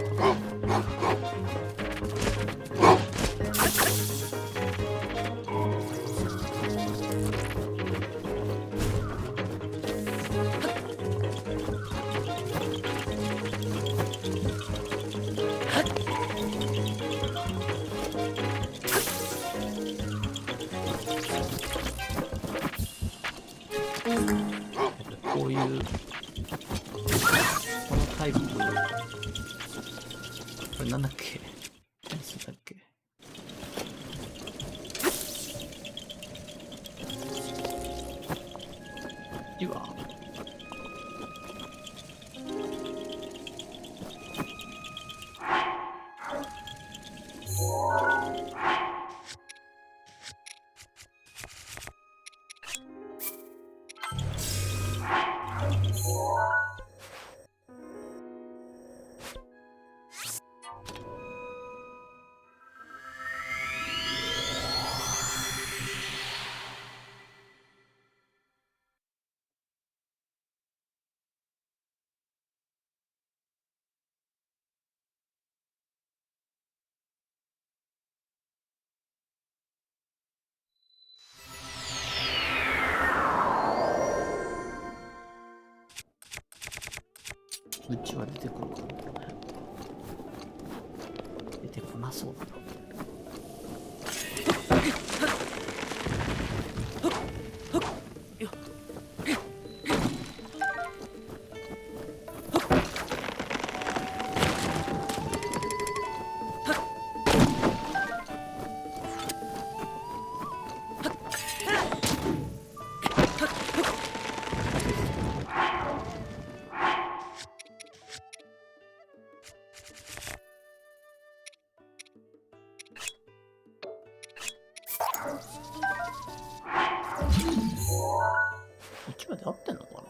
Speaker 1: こういうこのタイプ、これなんだっけ、何するんだっけ。いわうちは出てくるかな。出てこなそうだな。1話で合ってんのかな。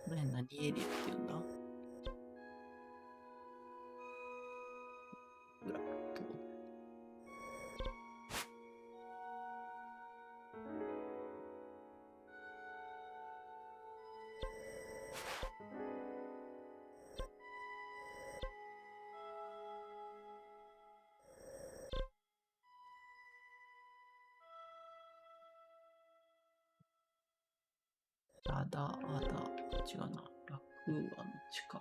Speaker 1: これ何エリアって言うんだ。ブラック。違うな。ラクーアの近く。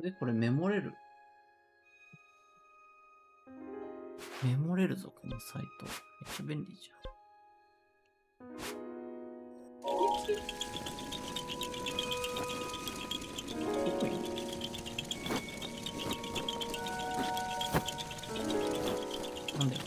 Speaker 1: で、これメモれる。メモれるぞ、このサイト。めっちゃ便利じゃん。どこいい？なんだよ。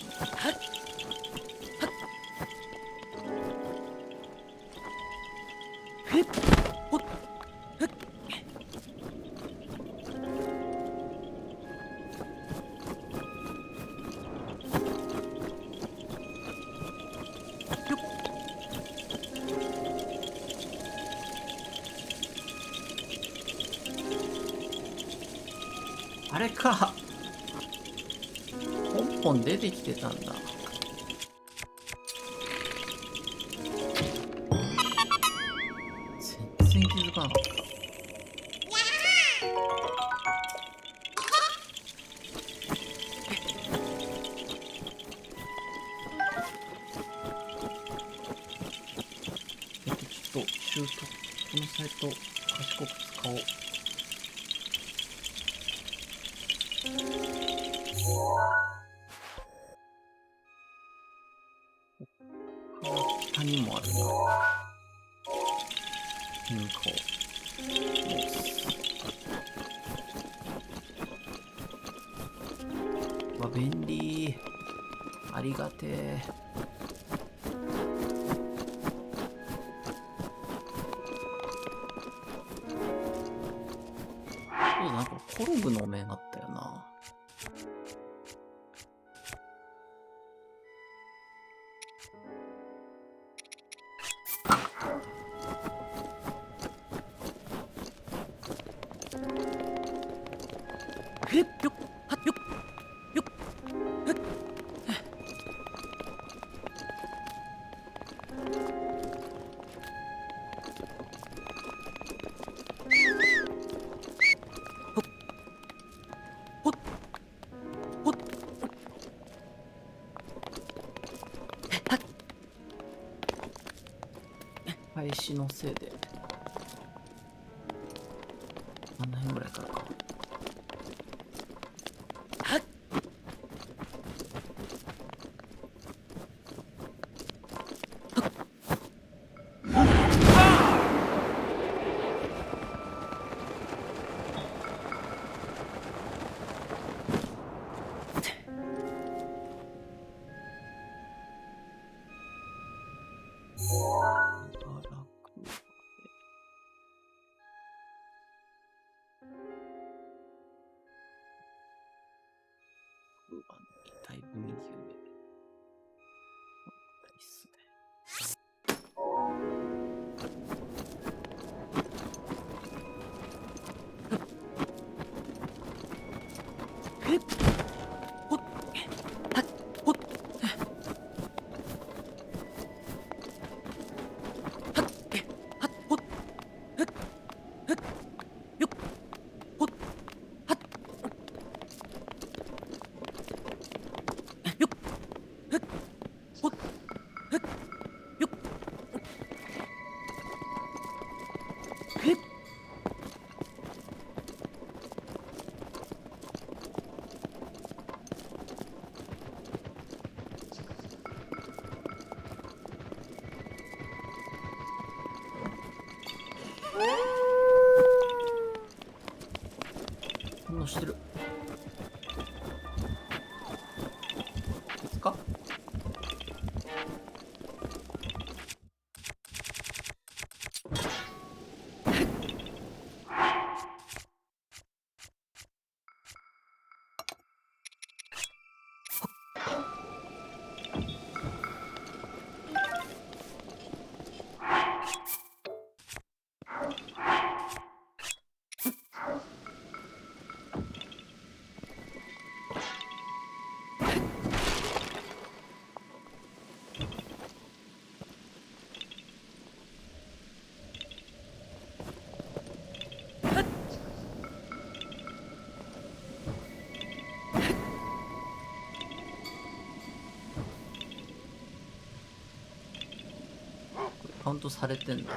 Speaker 1: あれか。ポンポン出てきてたんだ。全然気づかなかった。ちょっとシュート、このサイト賢く使おう。他にもあるな。変化を申す。わ、便利。ありがてえ。そうだ、なんかコルグの面あったよな。返しのせいであの辺ぐらいからか。だいぶ右上。いいっすね。反応してる。いつかカウントされてんだ。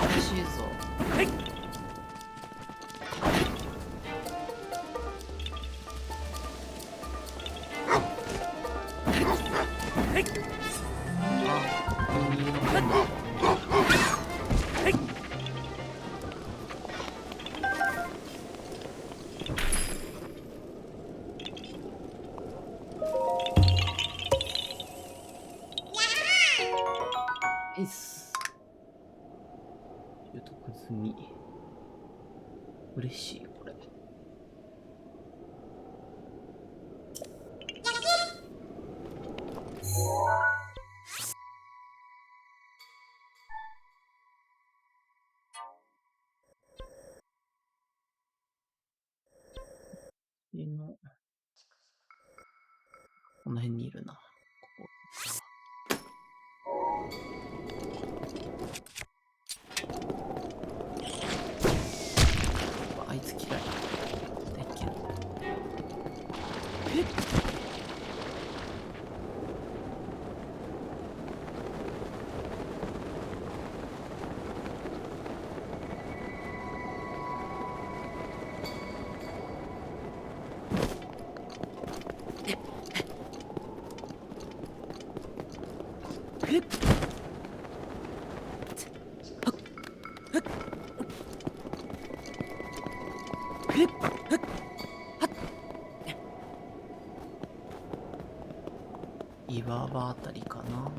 Speaker 1: 激しいぞ。いっす。習得済み。嬉しい、これ。この辺にいるな。ここ。あいつ嫌い。大嫌い。岩場あたりかな。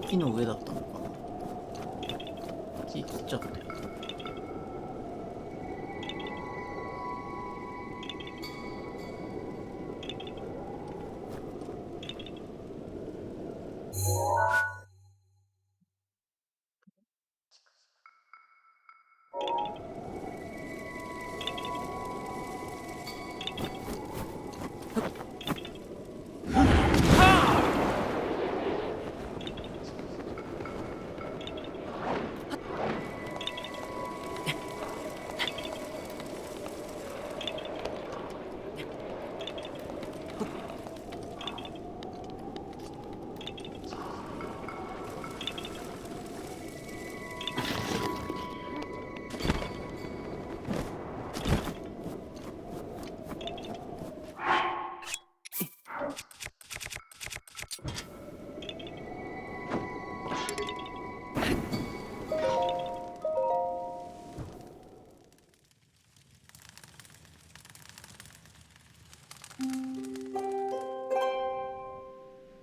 Speaker 1: 木の上だったのかな。木切っちゃったよ。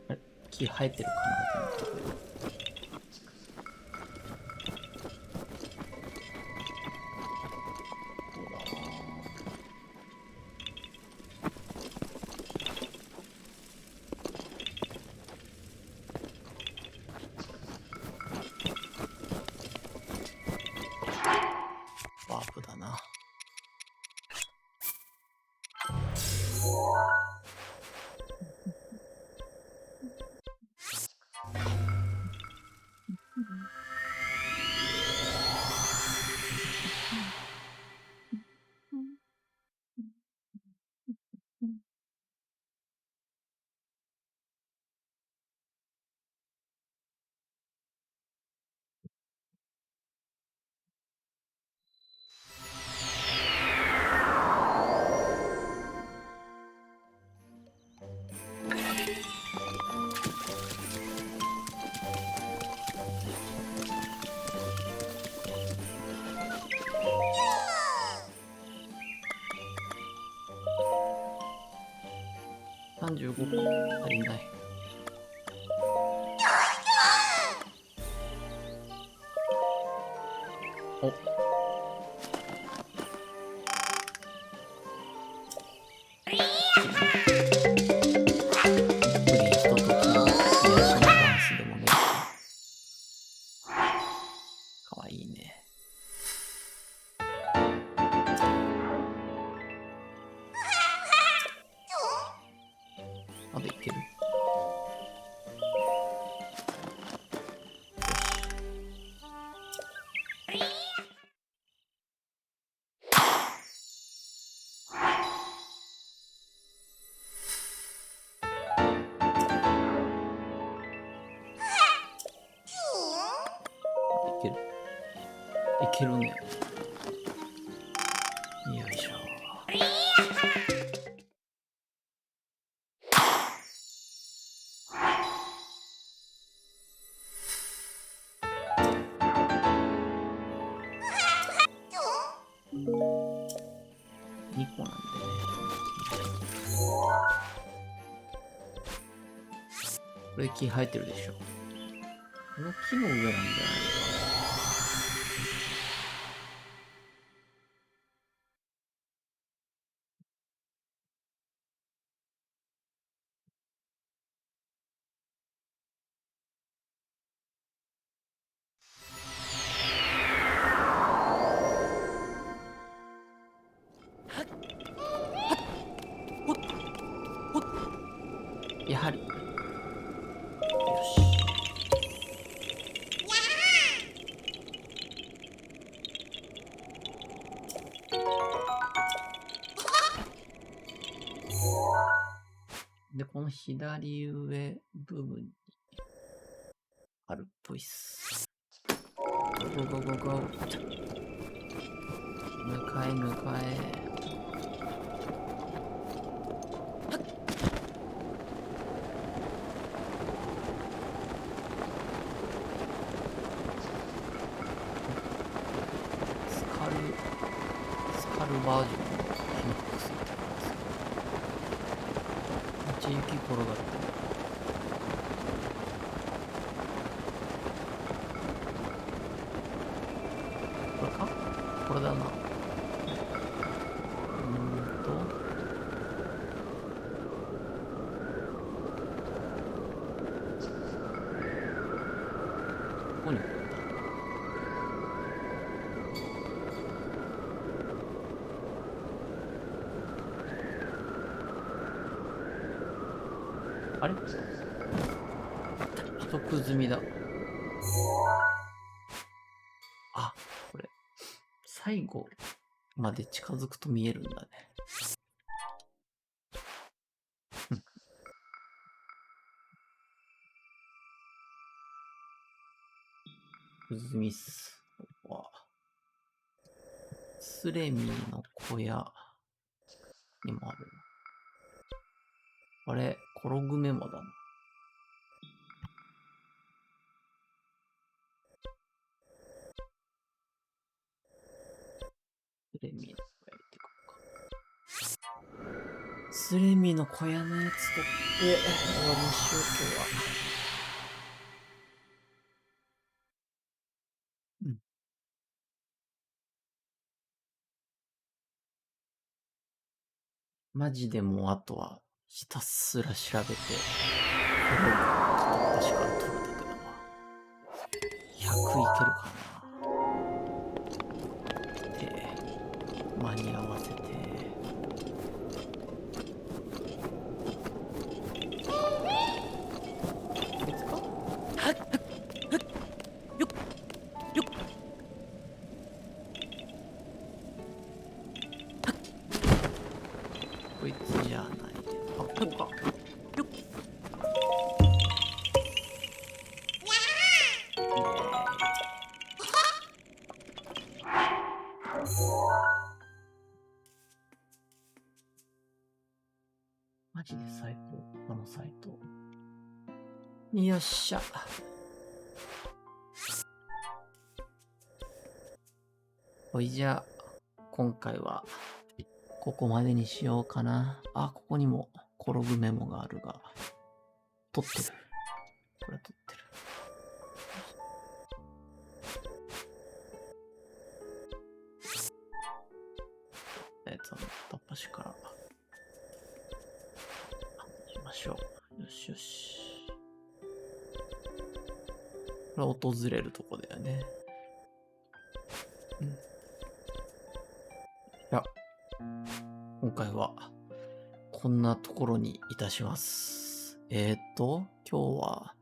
Speaker 1: あれ、木生えてるかなと思ったけど。ワープだな。35個足りない。お、プリンひとときの癒しのダンスでもね。かわいいね。まだいける？いける？いけるね。よいしょ。2個なんでね。これ木生えてるでしょ。この木の上なんじゃないかな。やはり。よし。で、この左上部分にあるっぽいっす。ゴーゴーゴーゴー。向かえ向かえ。スカルバージョンのヒノックスみたいなやつ。めっちゃ雪転がってる。これか？これだな。ここにあれ？一区済みだ。あ、これ、最後まで近づくと見えるんだね。済みっす。スレミーの小屋にもあるな。あれ、コログメモだな。スレミーの小屋行ってこうか。スレミーの小屋のやつ取って終わりにしよう、今日は。マジでもうあとはひたすら調べて、これを片っ端から取るだけだわ。100いけるかな。で、間に合わせて。別か？こいつじゃないで。あ、ここか。マジで最高、あのサイト。よっしゃ。ほいじゃあ、今回はここまでにしようかな。あ、ここにもコログメモがあるが、取ってる。これ取ってる。やつは片っ端からしましょう。よしよし。これは訪れるとこだよね。うん。いや、今回はこんなところにいたします。今日は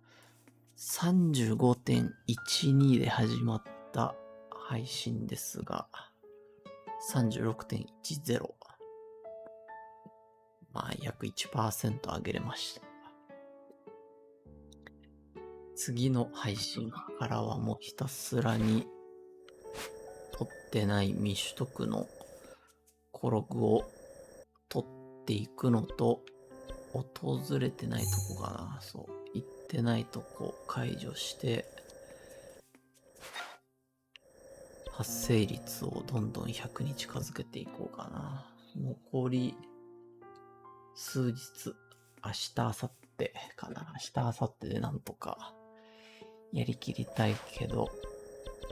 Speaker 1: 35.12 で始まった配信ですが、36.10。まあ、約 1% 上げれました。次の配信からはもうひたすらに取ってない未取得のコログを取っていくのと、訪れてないとこかな。そう。行ってないとこ解除して、発生率をどんどん100に近づけていこうかな。残り数日、明日、明後日かな。明日、明後日でなんとかやりきりたいけど、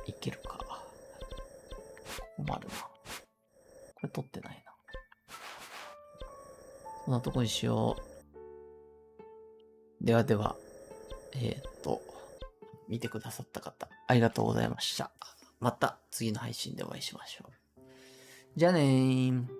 Speaker 1: いけるか。困るな。これ取ってないな。そんなとこにしよう。ではでは、見てくださった方、ありがとうございました。また次の配信でお会いしましょう。じゃあねー。